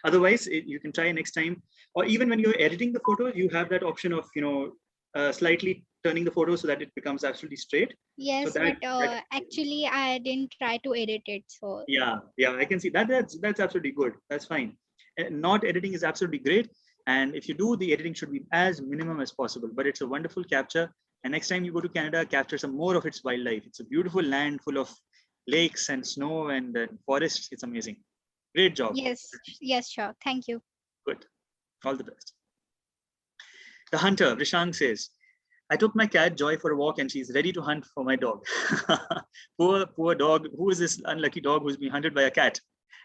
otherwise you can try next time. Or even when you're editing the photo, you have that option of slightly turning the photo so that it becomes absolutely straight. Yes, so but actually I didn't try to edit it. So yeah, I can see that. That's absolutely good. That's fine. Not editing is absolutely great, and if you do, the editing should be as minimum as possible. But it's a wonderful capture. And next time you go to Canada, capture some more of its wildlife. It's a beautiful land full of lakes and snow and forests. It's amazing. Great job. Yes, sure. Thank you. Good. All the best. The hunter, Vishang, says, I took my cat Joy for a walk and she's ready to hunt for my dog. poor dog. Who is this unlucky dog who's being hunted by a cat?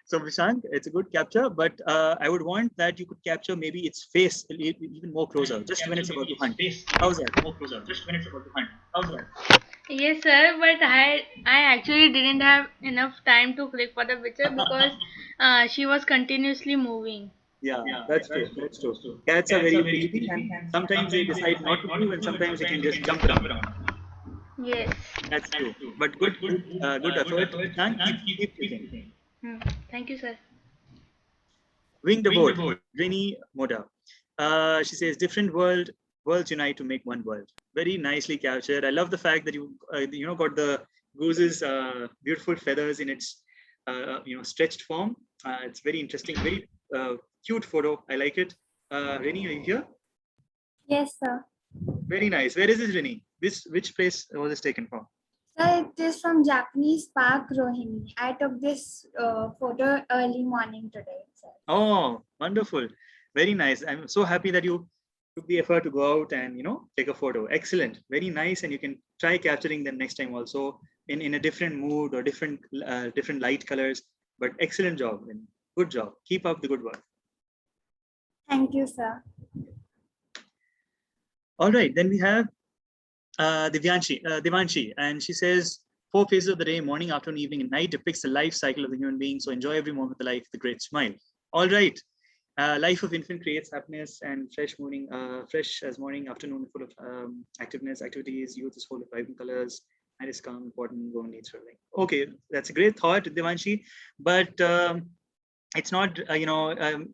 So Vishang, it's a good capture, but I would want that you could capture maybe its face even more closer, just when it's about to hunt. How's that? More closer, just when it's about to hunt. How's that? Yes, sir, but I actually didn't have enough time to click for the picture because she was continuously moving. Yeah, that's true. That's true. Cats are very picky, and sometimes they decide not to move, and sometimes they can just jump around. Yes. That's true. But good effort. And keep clicking. Thank you, sir. Wing the boat, Rini Moda. She says, different worlds unite to make one world. Very nicely captured. I love the fact that you got the goose's beautiful feathers in its stretched form. It's very interesting, very cute photo. I like it. Rini, are you here? Yes, sir. Very nice. Where is this, Rini? Which place was this taken from? Sir, it is from Japanese Park, Rohini. I took this photo early morning today. Sir. Oh, wonderful. Very nice. I'm so happy that you took the effort to go out and take a photo. Excellent. Very nice. And you can try capturing them next time also in a different mood or different light colors. But excellent job. Good job. Keep up the good work. Thank you, sir. All right. Then we have Devanshi, and she says, 4 phases of the day, morning, afternoon, evening, and night, depicts the life cycle of the human being. So enjoy every moment of the life with a great smile. All right. Life of infant creates happiness and fresh as morning, afternoon full of activities, youth is full of vibrant colors, night is calm, important, go needs thrilling. Okay, that's a great thought, Devanshi, but it's not,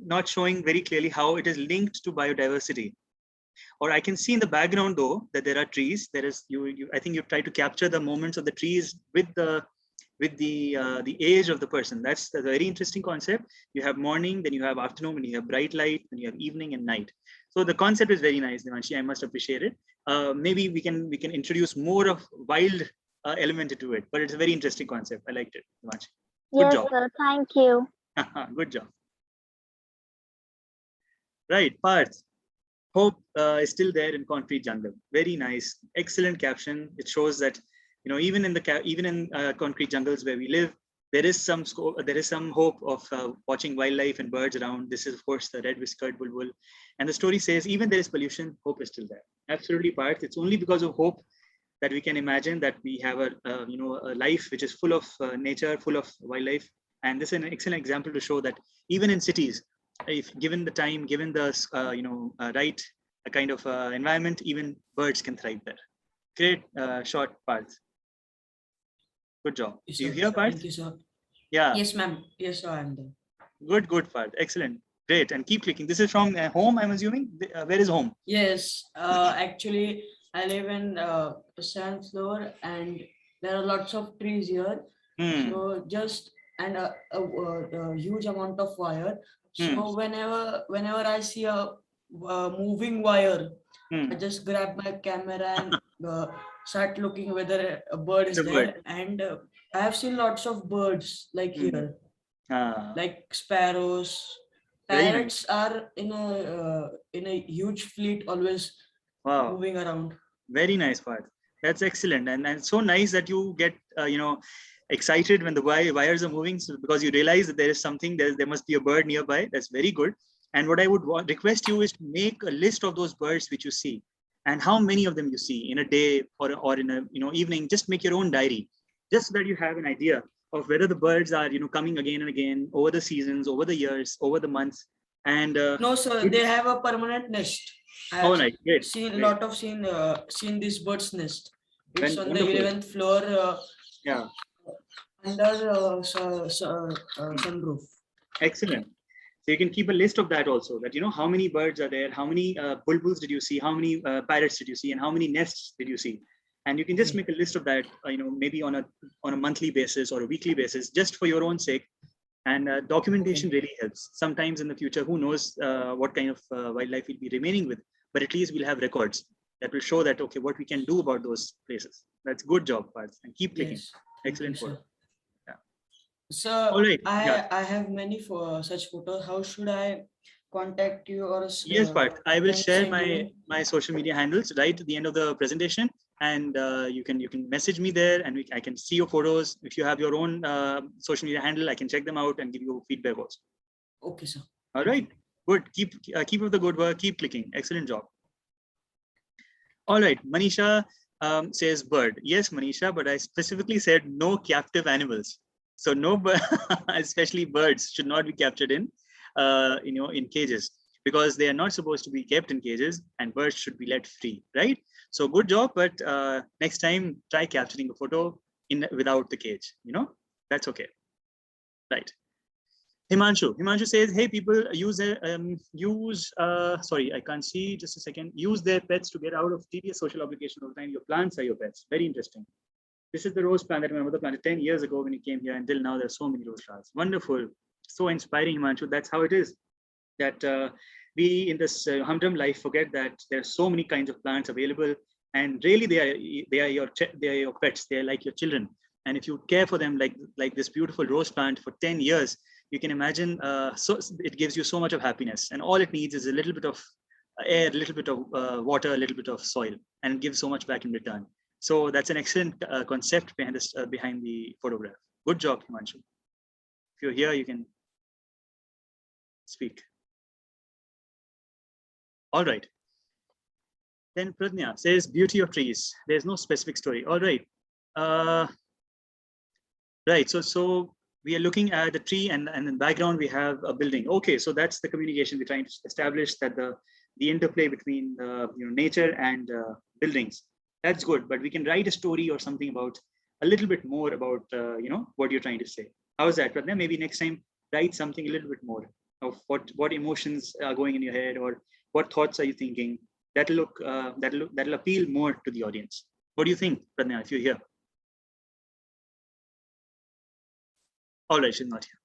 not showing very clearly how it is linked to biodiversity. Or I can see in the background though that there are trees. There is I think you try to capture the moments of the trees with the age of the person. That's a very interesting concept. You have morning, then you have afternoon, and you have bright light, then you have evening and night. So the concept is very nice, Devanshi. I must appreciate it. Maybe we can introduce more of wild element into it, but it's a very interesting concept. I liked it, Devanshi. Good job. Sir, thank you. Good job. Right, Parth. Hope is still there in concrete jungle. Very nice, excellent caption. It shows that even in concrete jungles where we live, there is some hope of watching wildlife and birds around. This is of course the red-whiskered bulbul, and the story says even there is pollution, hope is still there. Absolutely, Parth. It's only because of hope that we can imagine that we have a life which is full of nature, full of wildlife, and this is an excellent example to show that even in cities, if given the time, given the right kind of environment, even birds can thrive there. Great short, Parth. Good job. Yes, Do you hear, Parth? Thank you, sir. Yeah. Yes, ma'am. Yes, sir, I am there. Good, Parth. Excellent. Great. And keep clicking. This is from home, I'm assuming. Where is home? Yes. Actually, I live in the 7th floor, and there are lots of trees here. So just a huge amount of wire. So whenever I see a moving wire, I just grab my camera and start looking whether a bird is there. And I have seen lots of birds like here, like sparrows. Parrots are in a huge fleet, always moving around. Very nice, Parth. That's excellent, and it's so nice that you get excited when the wires are moving, so because you realize that there is something, there must be a bird nearby. That's very good. And what I would request you is to make a list of those birds which you see and how many of them you see in a day or in a evening. Just make your own diary, just so that you have an idea of whether the birds are coming again and again over the seasons, over the years, over the months. And no, sir, they have a permanent nest. Oh, nice. Great. Seen this bird's nest. It's on the 11th floor. Yeah. Under sunroof. Excellent. So you can keep a list of that also, that how many birds are there, how many bulbuls did you see, how many parrots did you see, and how many nests did you see, and you can just make a list of that, maybe on a monthly basis or a weekly basis, just for your own sake. And documentation really helps. Sometimes in the future, who knows what kind of wildlife we'll be remaining with, but at least we'll have records that will show that what we can do about those places. That's good job, Parth, and keep clicking. Yes. Excellent photo. So right. I have many such photos. How should I contact you or? Yes, Parth. I will share my social media handles right at the end of the presentation, and you can message me there, and I can see your photos. If you have your own social media handle, I can check them out and give you feedback also. Okay, sir. All right. Good. Keep up the good work. Keep clicking. Excellent job. All right. Manisha says bird. Yes, Manisha, but I specifically said no captive animals. So no, especially birds, should not be captured in cages. because they are not supposed to be kept in cages and birds should be let free, right? So good job, but next time try capturing a photo without the cage, that's okay, right? Himanshu says, hey, people sorry, I can't see, just a second. Use their pets to get out of tedious social obligation all the time. Your plants are your pets. Very interesting. This is the rose plant that my mother planted 10 years ago when he came here. Until now, there's so many rose flowers. Wonderful. So inspiring, Himanshu. That's how it is. That we in this humdrum life forget that there are so many kinds of plants available, and really they are your pets. They are like your children. And if you care for them like this beautiful rose plant for 10 years, you can imagine, so it gives you so much of happiness, and all it needs is a little bit of air, a little bit of water, a little bit of soil, and it gives so much back in return. So that's an excellent concept behind this, behind the photograph. Good job, Himanshu. If you're here, you can speak. All right. Then Pradnya says, beauty of trees. There's no specific story. All right. Right. So we are looking at the tree, and in the background we have a building. Okay, so that's the communication we're trying to establish, that the interplay between nature and buildings. That's good, but we can write a story or something about a little bit more about what you're trying to say. How is that, Pradnya? Maybe next time write something a little bit more of what emotions are going in your head, or what thoughts are you thinking. That'll appeal more to the audience. What do you think, Pradnya, if you're here? All right, she's not here.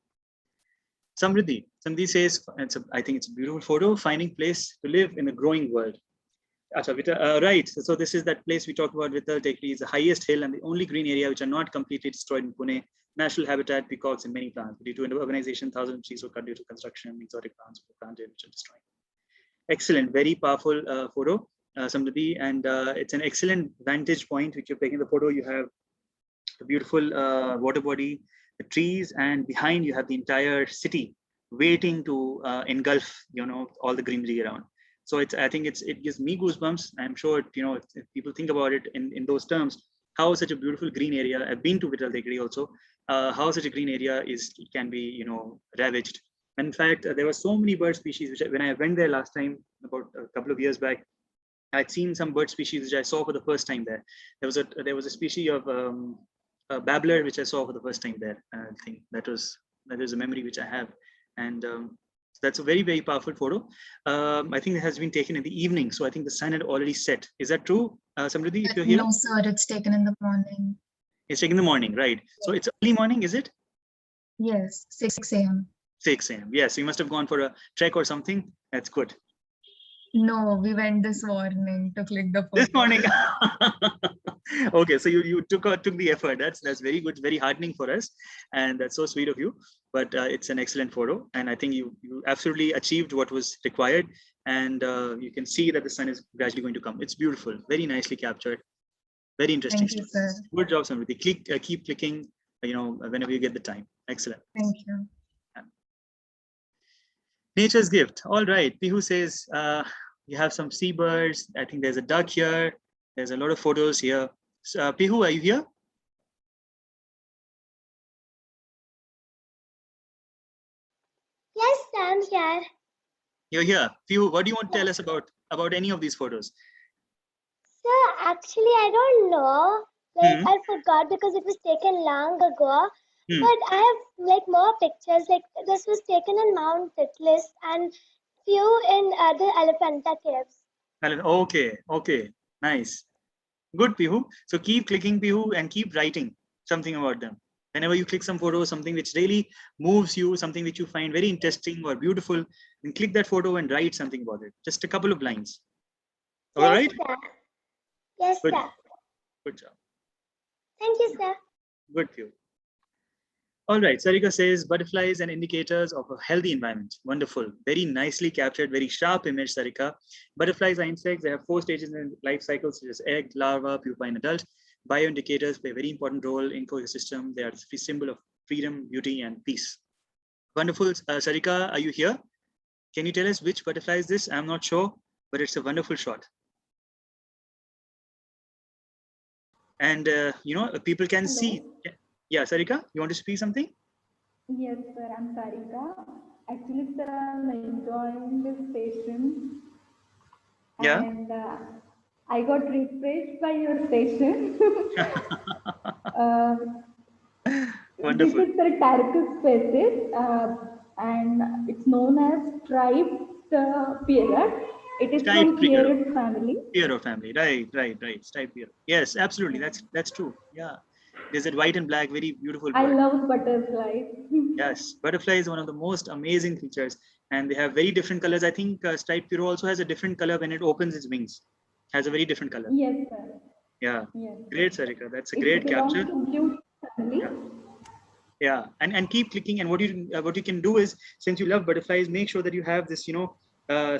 Samriddhi says, I think it's a beautiful photo, finding place to live in a growing world. Right, so this is that place we talked about. Vittal Tekri is the highest hill and the only green area which are not completely destroyed in Pune. Natural habitat, peacocks and many plants. Due to urbanization, thousands of trees were cut due to construction, exotic plants were planted which are destroying. Excellent, very powerful photo, Samriddhi, and it's an excellent vantage point which you're taking the photo. You have the beautiful water body, the trees, and behind you have the entire city waiting to engulf all the greenery around. So I think it gives me goosebumps. I'm sure if people think about it in those terms, how such a beautiful green area. I've been to Vittal Tekri also. How such a green area can be ravaged. In fact, there were so many bird species which when I went there last time about a couple of years back, I'd seen some bird species which I saw for the first time there. There was a species of a babbler which I saw for the first time there. I think that is a memory which I have, and so that's a very, very powerful photo. I think it has been taken in the evening, so I think the sun had already set. Is that true, Samriddhi? If you're here? No, sir, it's taken in the morning. It's taken in the morning, right? So it's early morning, is it? Yes, 6 a.m. 6 a.m. Yes, you must have gone for a trek or something. That's good. No, we went this morning to click the photo. This morning. Okay, so you took the effort. That's very good, very heartening for us, and that's so sweet of you. But it's an excellent photo, and I think you absolutely achieved what was required, and you can see that the sun is gradually going to come. It's beautiful, very nicely captured, very interesting. Thank you, sir. Good job, Samriddhi. Keep clicking, whenever you get the time. Excellent. Thank you. Nature's gift. All right. Pihu says you have some seabirds. I think there's a duck here. There's a lot of photos here. Pihu, are you here? Yes, I'm here. You're here. Pihu, what do you want to tell us about any of these photos? Sir, actually, I don't know. I forgot because it was taken long ago. But I have more pictures. This was taken in Mount Titlis and few in the Elephanta caves. Okay, nice. Good, Pihu. So keep clicking, Pihu, and keep writing something about them. Whenever you click some photo, something which really moves you, something which you find very interesting or beautiful, then click that photo and write something about it. Just a couple of lines. All right? Sir. Yes, good. Sir. Good job. Thank you, sir. Good, Pihu. All right, Sarika says, butterflies and indicators of a healthy environment. Wonderful. Very nicely captured, very sharp image, Sarika. Butterflies are insects. They have 4 stages in life cycle, such as egg, larva, pupa, and adult. Bioindicators play a very important role in ecosystem. They are the symbol of freedom, beauty, and peace. Wonderful. Sarika, are you here? Can you tell us which butterfly is this? I'm not sure, but it's a wonderful shot. And, people can see. Yeah, Sarika, you want to speak something? Yes, sir. I'm Sarika. Actually, sir, I'm enjoying this session. Yeah. And I got refreshed by your session. Wonderful. This is the Tarkus species, and it's known as striped parrot. It is from parrot family. Pierrot family, right. Striped pierrot. Yes, absolutely. That's true. Yeah. There's that white and black, very beautiful bird. I love butterflies. Yes, butterfly is one of the most amazing creatures, and they have very different colors. I think striped pierrot also has a different color when it opens its wings. Has a very different color. Yes, sir. Yeah. Yes. Great, Sarika. That's a It great belongs capture. to blue family. Yeah, and keep clicking. And what you can do is, since you love butterflies, make sure that you have this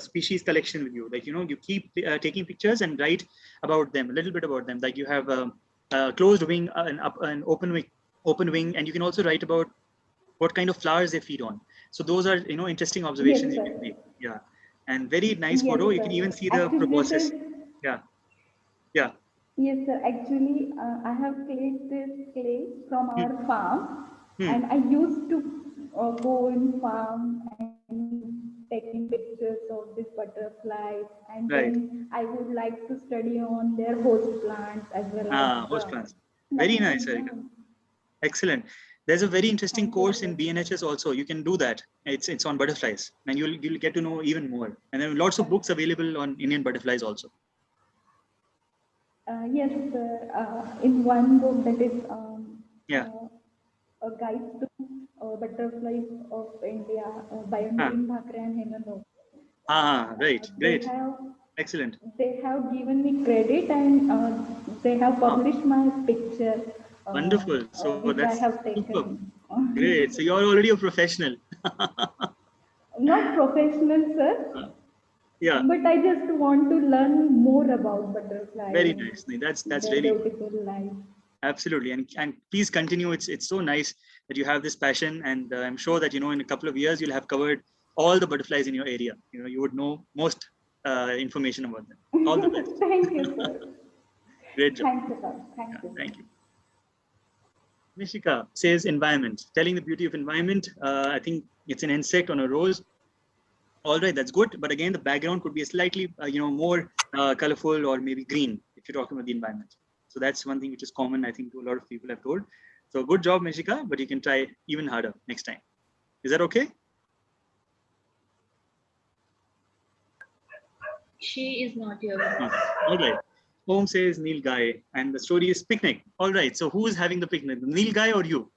species collection with you. Like you keep taking pictures and write about them, a little bit about them. Like you have a closed wing, an open wing, and you can also write about what kind of flowers they feed on. So those are interesting observations you can make. Yeah, and very nice photo. You can even see the proboscis. Yeah. Yes, sir. Actually, I have collected this clay from our farm, and I used to go in farm and taking pictures of these butterflies, and then I would like to study on their host plants as well as Host plants. Very nice, Sarika. Excellent. There's a very interesting course in BNHS also. You can do that. It's on butterflies, and you'll get to know even more. And there are lots of books available on Indian butterflies also. Yes, sir. In one book that is a guide to butterflies of India by Naveen Bhakre and Heman. Right. Great. Excellent. They have given me credit, and they have published my picture. Wonderful. So which that's I have taken. super. Great. So you're already a professional. Not professional, sir. Yeah. But I just want to learn more about butterflies. Very nice. That's really beautiful life. Absolutely, and please continue. It's so nice that you have this passion, and I'm sure that in a couple of years you'll have covered all the butterflies in your area. You would know most information about them. All the best. Thank you, sir. Great job. Thank you, sir. Thank you. Nishika says environment, telling the beauty of environment. I think it's an insect on a rose. All right, that's good. But again, the background could be a slightly more colorful or maybe green if you're talking about the environment. So that's one thing which is common, I think, to a lot of people have told. So good job, Nishika, but you can try even harder next time. Is that okay? She is not here. All right. Om says Neil Guy, and the story is picnic. All right. So who is having the picnic, Neil Guy or you?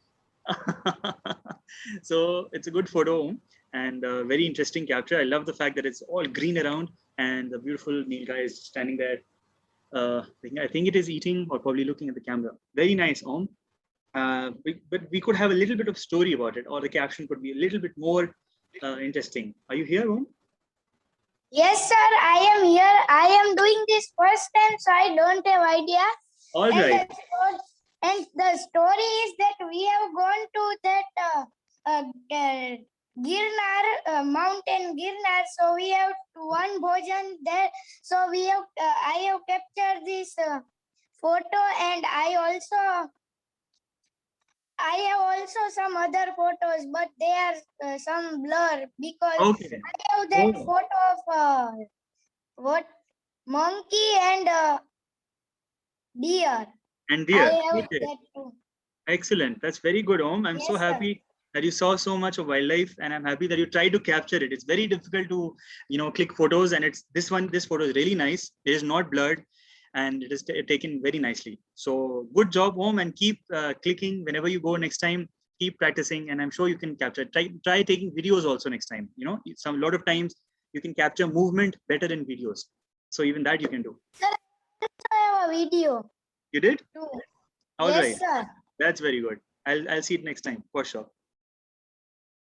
So it's a good photo, Om, and a very interesting capture. I love the fact that it's all green around, and the beautiful Neil Guy is standing there. I think it is eating or probably looking at the camera. Very nice, Om. But we could have a little bit of story about it, or the caption could be a little bit more interesting. Are you here, Om? Yes, sir, I am here. I am doing this first time, so I don't have idea. All right. And the story is that we have gone to that Girnar, mountain Girnar. So we have one bhojan there. So we have, I have captured this photo, and I have also some other photos, but they are some blur because I have that photo of monkey and deer. And deer. I have Okay. that too. Excellent. That's very good, Om. I'm so happy that you saw so much of wildlife, and I'm happy that you tried to capture it. It's very difficult to, click photos, and this photo is really nice. It is not blurred, and it is taken very nicely. So good job, Om, and keep clicking whenever you go next time. Keep practicing, and I'm sure you can capture. Try taking videos also next time. A lot of times you can capture movement better in videos. So even that you can do. Sir, I have a video. You did? Too. All right. Sir. That's very good. I'll see it next time for sure.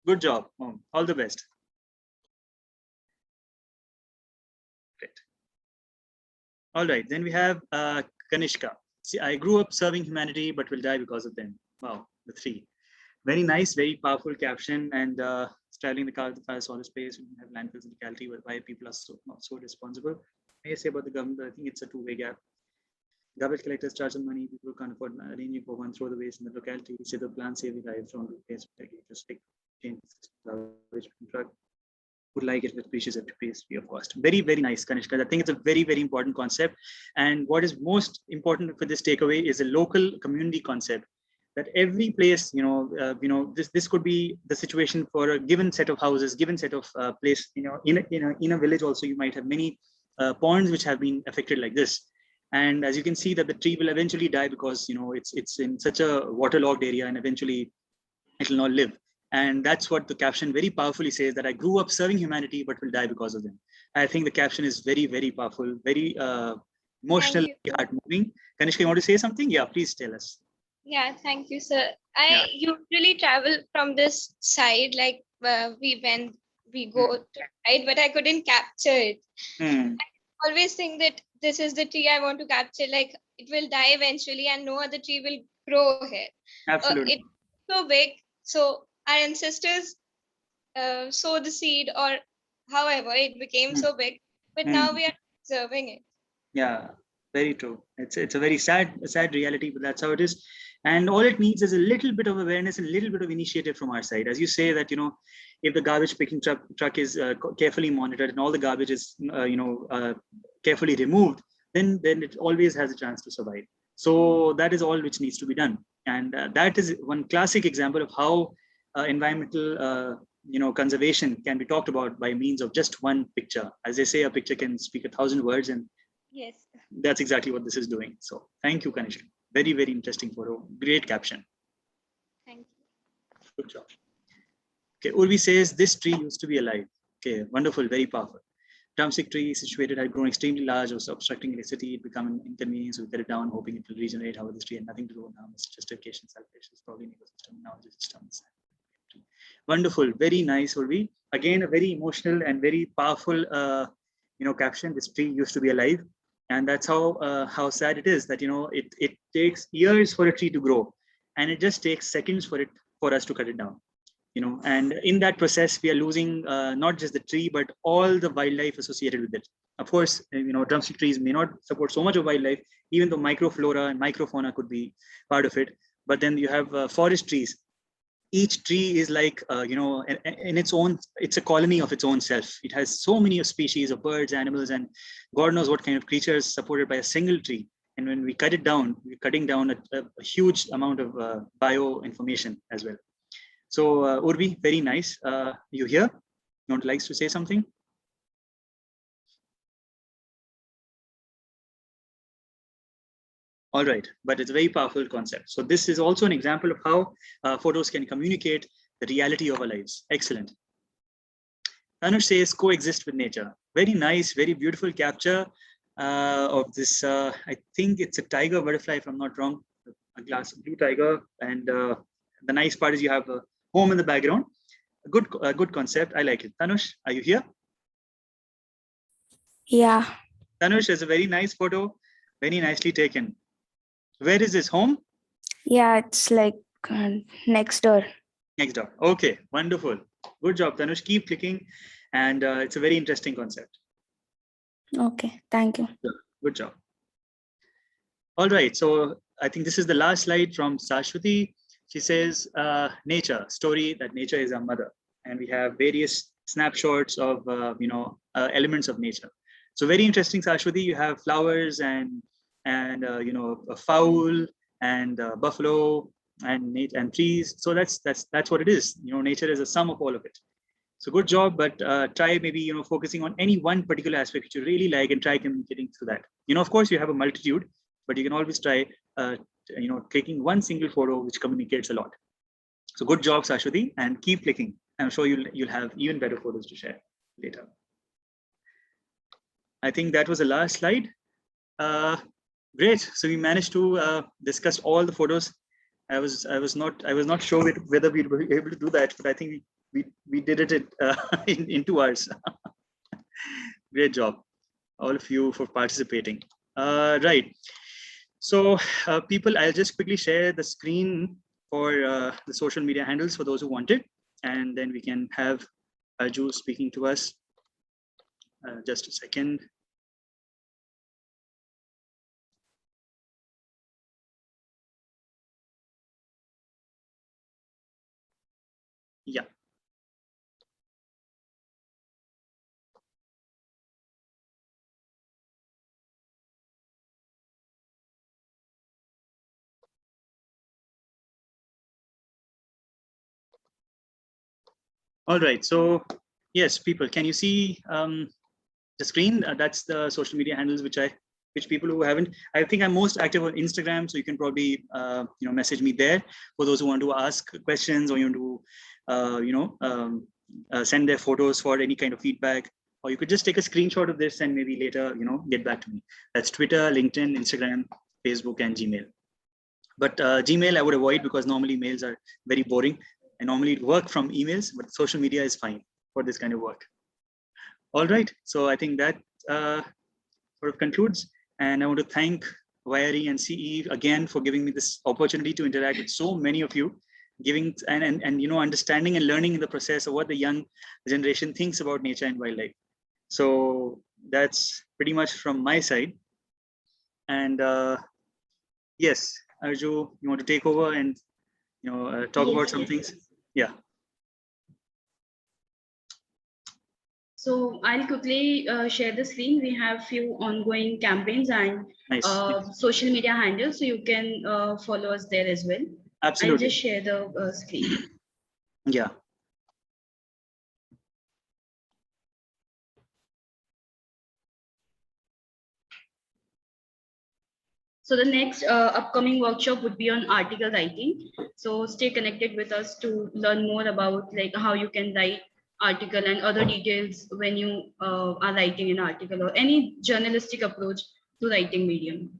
Good job, Om. All the best. Great. All right. Then we have Kanishka. See, I grew up serving humanity, but will die because of them. Wow, the three. Very nice, very powerful caption. And traveling the car with the fire solid space, we have landfills in locality why people are not so responsible. May I say about the government, I think it's a two-way gap. Garbage collectors charge some money, people can't afford arranging for one, throw the waste in the locality, say the plan save the lives from the place, just take garbage truck would like it with precious paste free of cost. Very, very nice, Kanishka. I think it's a very, very important concept. And what is most important for this takeaway is a local community concept. That every place, this could be the situation for a given set of houses, given set of place. In a village also, you might have many ponds which have been affected like this. And as you can see, that the tree will eventually die because it's in such a waterlogged area, and eventually it will not live. And that's what the caption very powerfully says, that I grew up serving humanity, but will die because of them. I think the caption is very, very powerful, very emotional, heart-moving. Kanishka, you want to say something? Yeah, please tell us. Yeah, thank you, sir. I usually travel from this side, like we go to side, but I couldn't capture it. I always think that this is the tree I want to capture, like it will die eventually and no other tree will grow here. Absolutely. It's so big. So our ancestors sowed the seed, or however it became so big, but now we are observing it. Yeah, very true. It's a very sad reality, but that's how it is. And all it needs is a little bit of awareness and a little bit of initiative from our side. As you say that, if the garbage picking truck is carefully monitored and all the garbage is, carefully removed, then it always has a chance to survive. So that is all which needs to be done. And that is one classic example of how environmental conservation can be talked about by means of just one picture. As they say, a picture can speak 1,000 words, and yes, that's exactly what this is doing. So thank you, Kanishka. Very, very interesting photo. Great caption. Thank you. Good job. Okay, Urvi says this tree used to be alive. Okay, wonderful, very powerful. Drumstick tree situated had grown extremely large, was obstructing electricity. It became an inconvenience. We cut it down, hoping it will regenerate. However, this tree had nothing to do now. It's just justification, salvation. It's probably an ecosystem now. It's just wonderful, very nice, Urvi. Again, a very emotional and very powerful, caption. This tree used to be alive, and that's how sad it is that it takes years for a tree to grow, and it just takes seconds for us to cut it down. And in that process, we are losing not just the tree, but all the wildlife associated with it. Of course, drumstick trees may not support so much of wildlife, even though microflora and microfauna could be part of it. But then you have forest trees. Each tree is like, in its own, it's a colony of its own self. It has so many species of birds, animals, and God knows what kind of creatures supported by a single tree. And when we cut it down, we're cutting down a huge amount of bio information as well. So Urvi, very nice. You here? You want to say something? All right, but it's a very powerful concept. So this is also an example of how photos can communicate the reality of our lives. Excellent. Anush says coexist with nature. Very nice, very beautiful capture of this. I think it's a tiger butterfly, if I'm not wrong. A blue tiger, and the nice part is you have a home in the background. A good concept. I like it. Tanush, are you here? Yeah. Tanush is a very nice photo, very nicely taken. Where is his home? Yeah, it's like next door. Next door. Okay, wonderful. Good job, Tanush. Keep clicking. And it's a very interesting concept. Okay, thank you. Good job. All right, so I think this is the last slide from Sashwati. She says, nature, story that nature is our mother. And we have various snapshots of, elements of nature. So very interesting, Sashwati. You have flowers and a fowl and buffalo and trees. So that's what it is. Nature is a sum of all of it. So good job, but try maybe focusing on any one particular aspect which you really like and try communicating through that. Of course you have a multitude, but you can always try clicking one single photo which communicates a lot. So good job, Sashwati, and keep clicking. I'm sure you'll have even better photos to share later. I think that was the last slide. Great. So we managed to discuss all the photos. I was not sure whether we were able to do that, but I think we did it in 2 hours. Great job, all of you, for participating. Right. So people, I'll just quickly share the screen for the social media handles for those who want it, and then we can have Arju speaking to us. Just a second. Yeah. All right. So yes, people, can you see the screen? That's the social media handles which people who haven't. I think I'm most active on Instagram, so you can probably message me there for those who want to ask questions or you want to send their photos for any kind of feedback. Or you could just take a screenshot of this and maybe later get back to me. That's Twitter, LinkedIn, Instagram, Facebook, and Gmail. But Gmail I would avoid because normally mails are very boring. I normally work from emails, but social media is fine for this kind of work. All right, so I think that sort of concludes. And I want to thank YRE and CE again for giving me this opportunity to interact with so many of you, giving and understanding and learning in the process of what the young generation thinks about nature and wildlife. So that's pretty much from my side. And yes, Arju, you want to take over and talk about some things? Yeah. So I'll quickly share the screen. We have few ongoing campaigns and social media handles, so you can follow us there as well. Absolutely. I'll just share the screen. Yeah. So the next upcoming workshop would be on article writing. So stay connected with us to learn more about how you can write article and other details when you are writing an article or any journalistic approach to writing medium.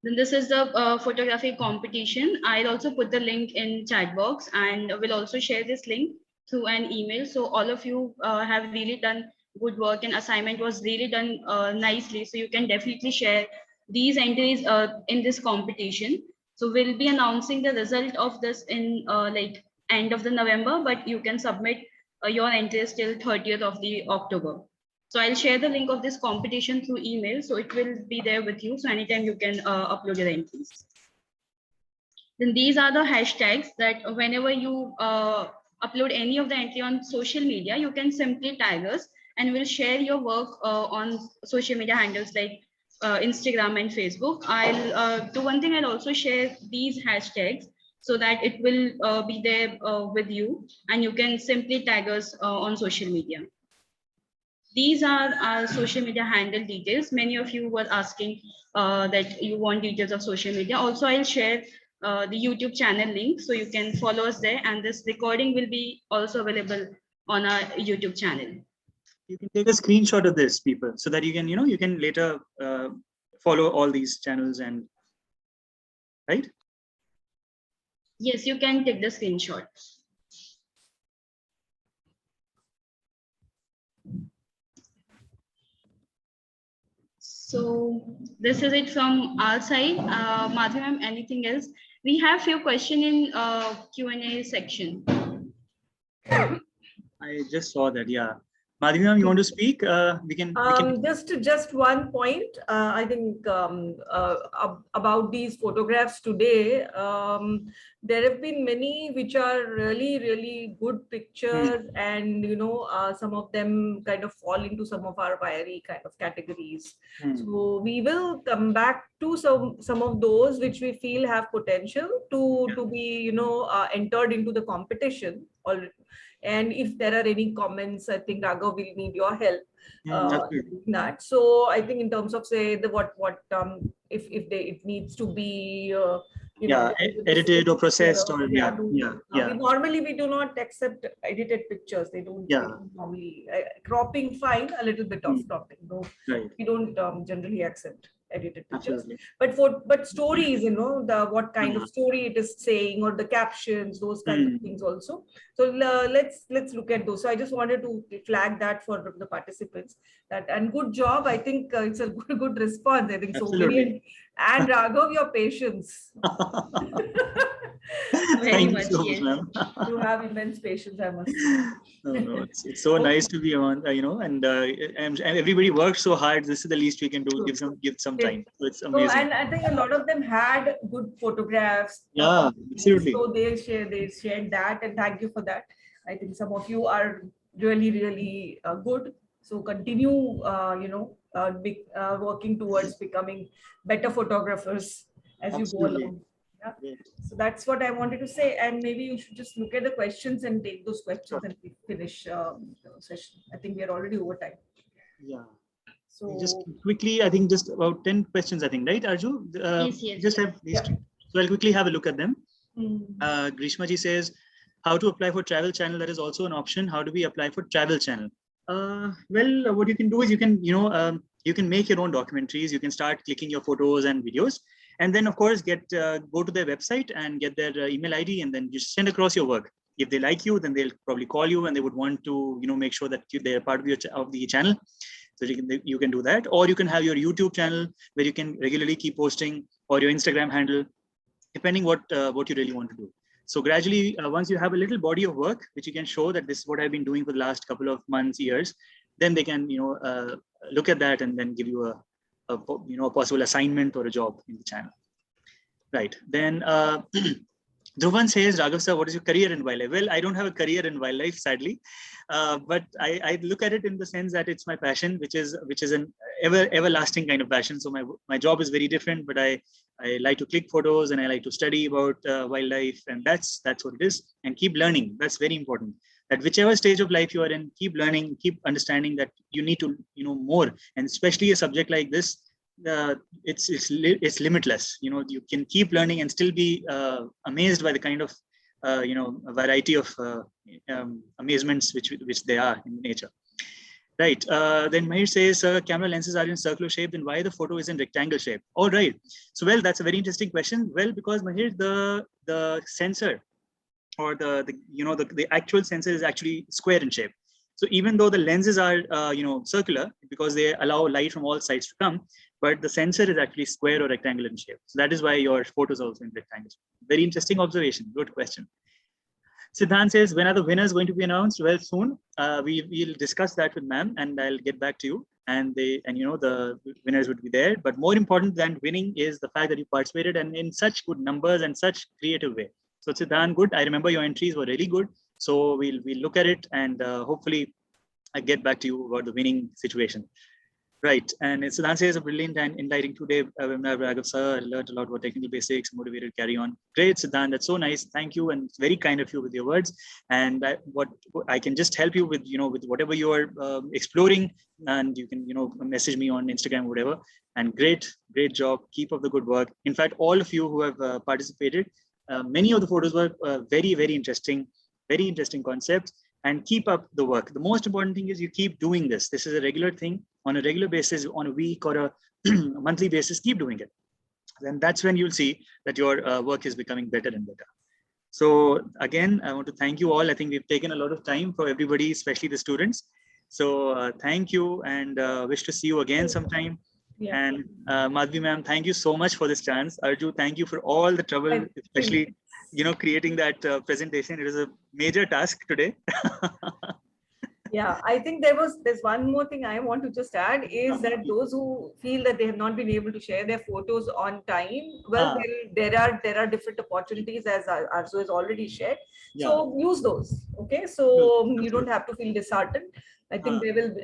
Then this is the photography competition. I'll also put the link in chat box and will also share this link through an email. So all of you have really done good work and assignment was really done nicely. So you can definitely share these entries in this competition. So we'll be announcing the result of this in end of the November, but you can submit your entries till 30th of the October. So I'll share the link of this competition through email. So it will be there with you. So anytime you can upload your entries. Then these are the hashtags that whenever you upload any of the entry on social media, you can simply tag us and we'll share your work on social media handles like Instagram and Facebook. I'll do one thing. I'll also share these hashtags so that it will be there with you and you can simply tag us on social media. These are our social media handle details. Many of you were asking that you want details of social media. Also, I'll share the YouTube channel link so you can follow us there. And this recording will be also available on our YouTube channel. You can take a screenshot of this, people, so that you can, you can later follow all these channels and right? Yes, you can take the screenshot. So this is it from our side. Madhuri ma'am, anything else? We have few questions in Q&A section. I just saw that, yeah. Madhuri ma'am, you want to speak? We can Just one point. I think about these photographs today. There have been many which are really good pictures, and some of them kind of fall into some of our YRE kind of categories. So we will come back to some of those which we feel have potential to be entered into the competition. And if there are any comments, I think Raghav will need your help. That. So I think in terms of say the if it needs to be edited or processed or normally we do not accept edited pictures. They don't normally cropping fine, a little bit of cropping. No, we don't generally accept edited pictures. But stories, what kind of story it is saying, or the captions, those kinds of things also. So let's look at those. So I just wanted to flag that for the participants. And good job. I think it's a good response. I think so. Brilliant. And Raghav, your patience. Very much, yes. You have immense patience, I must say. No, it's so nice to be on, and everybody works so hard. This is the least we can do. Give some time. So it's amazing. So, and I think a lot of them had good photographs. Yeah, absolutely. So they shared that, and thank you for that. I think some of you are really good. So continue, working towards becoming better photographers as you go along. Yeah. So that's what I wanted to say. And maybe you should just look at the questions and take those questions and we finish the session. I think we are already over time. Yeah. So just quickly, I think just about 10 questions, I think, right, Arju? Yes. Just have these two. So I'll quickly have a look at them. Grishma ji says, how to apply for travel channel? That is also an option. How do we apply for travel channel? Well, what you can do is you can, you can make your own documentaries. You can start clicking your photos and videos, and then of course go to their website and get their email ID, and then just send across your work. If they like you, then they'll probably call you and they would want to, make sure that they're part of the channel. So you can do that, or you can have your YouTube channel where you can regularly keep posting, or your Instagram handle, depending what you really want to do. So gradually, once you have a little body of work, which you can show that this is what I've been doing for the last couple of months, years, then they can, look at that and then give you a possible assignment or a job in the channel. Right. Then Dhruvan says, Raghav sir, what is your career in wildlife? Well, I don't have a career in wildlife, sadly, but I look at it in the sense that it's my passion, which is an everlasting kind of passion. So my job is very different, but I like to click photos and I like to study about wildlife, and that's what it is. And keep learning. That's very important. That whichever stage of life you are in, keep learning, keep understanding that you need to more, and especially a subject like this. It's limitless. You can keep learning and still be amazed by the kind of variety of amazements which they are in nature. Right. Then Mahir says, camera lenses are in circular shape, then why the photo is in rectangle shape? All right. So well, that's a very interesting question. Well, because Mahir, the sensor, or the actual sensor is actually square in shape. So even though the lenses are circular, because they allow light from all sides to come, but the sensor is actually square or rectangular in shape. So that is why your photos are also in rectangle. Very interesting observation. Good question. Siddhant says, when are the winners going to be announced? Well, soon. We'll discuss that with ma'am, and I'll get back to you. And the winners would be there. But more important than winning is the fact that you participated and in such good numbers and such creative way. So Siddhant, good. I remember your entries were really good. So we'll look at it, and hopefully I get back to you about the winning situation. Right. And Siddhant says, a brilliant and enlightening today webinar, Raghav sir. I learned a lot about technical basics, motivated to carry on. Great, Siddhant. That's so nice. Thank you. And it's very kind of you with your words. And what I can just help you with, with whatever you are exploring, and you can, message me on Instagram, whatever. And great job. Keep up the good work. In fact, all of you who have participated, many of the photos were very, very interesting concepts. And keep up the work. The most important thing is you keep doing this. This is a regular thing on a regular basis, on a week or a monthly basis. Keep doing it. Then that's when you'll see that your work is becoming better and better. So again, I want to thank you all. I think we've taken a lot of time for everybody, especially the students. So thank you, and wish to see you again sometime. Yeah. And Madhvi ma'am, thank you so much for this chance. Arju, thank you for all the trouble, especially creating that presentation. It was a major task today. Yeah, I think there's one more thing I want to just add is that those who feel that they have not been able to share their photos on time, well, there are different opportunities, as Arzu has already shared. Yeah. So use those. Okay, so you don't have to feel disheartened. I think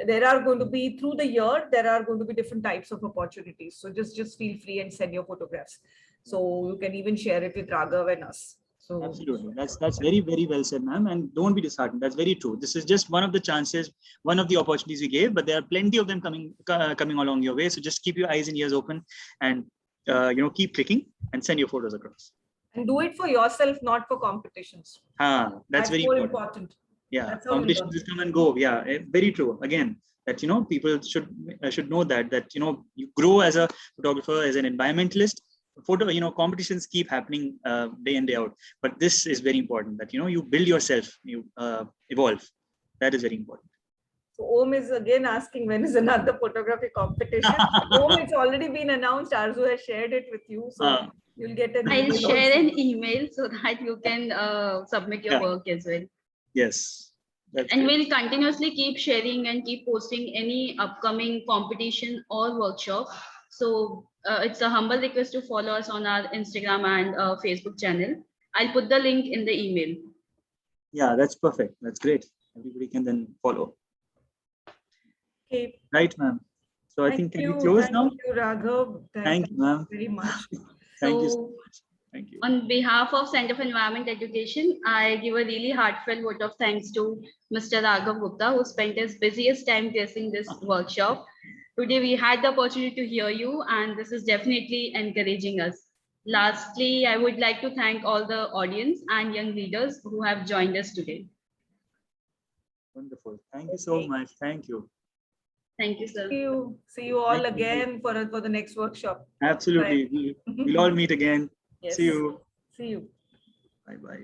there are going to be, through the year, there are going to be different types of opportunities. So just feel free and send your photographs. So you can even share it with Raghav and us. So absolutely, that's very, very well said, ma'am. And don't be disheartened. That's very true. This is just one of the chances, one of the opportunities we gave, but there are plenty of them coming along your way. So just keep your eyes and ears open, and keep clicking and send your photos across. And do it for yourself, not for competitions. That's very more important. Yeah, competitions come and go. Yeah, very true. Again, that people should know that you grow as a photographer, as an environmentalist. Competitions keep happening day in, day out, but this is very important, that you build yourself, you evolve. That is very important. So Om is again asking, when is another photography competition? Om, it's already been announced. Arzu has shared it with you, so you'll get an email. I'll share an email so that you can submit your work as well. Yes. And we'll continuously keep sharing and keep posting any upcoming competition or workshop. So it's a humble request to follow us on our Instagram and Facebook channel. I'll put the link in the email. Yeah, that's perfect. That's great. Everybody can then follow. Okay. Right, ma'am. So I think, can we close now? Thank you, Raghav. Thank you, ma'am. Very much. Thank you so much. Thank you. On behalf of Center for Environment Education, I give a really heartfelt vote of thanks to Mr. Raghav Gupta, who spent his busiest time placing this workshop. Today, we had the opportunity to hear you, and this is definitely encouraging us. Lastly, I would like to thank all the audience and young leaders who have joined us today. Wonderful. Thank you so much. Thank you. Thank you, sir. See you all again for the next workshop. Absolutely. We'll all meet again. Yes. See you. See you. Bye-bye.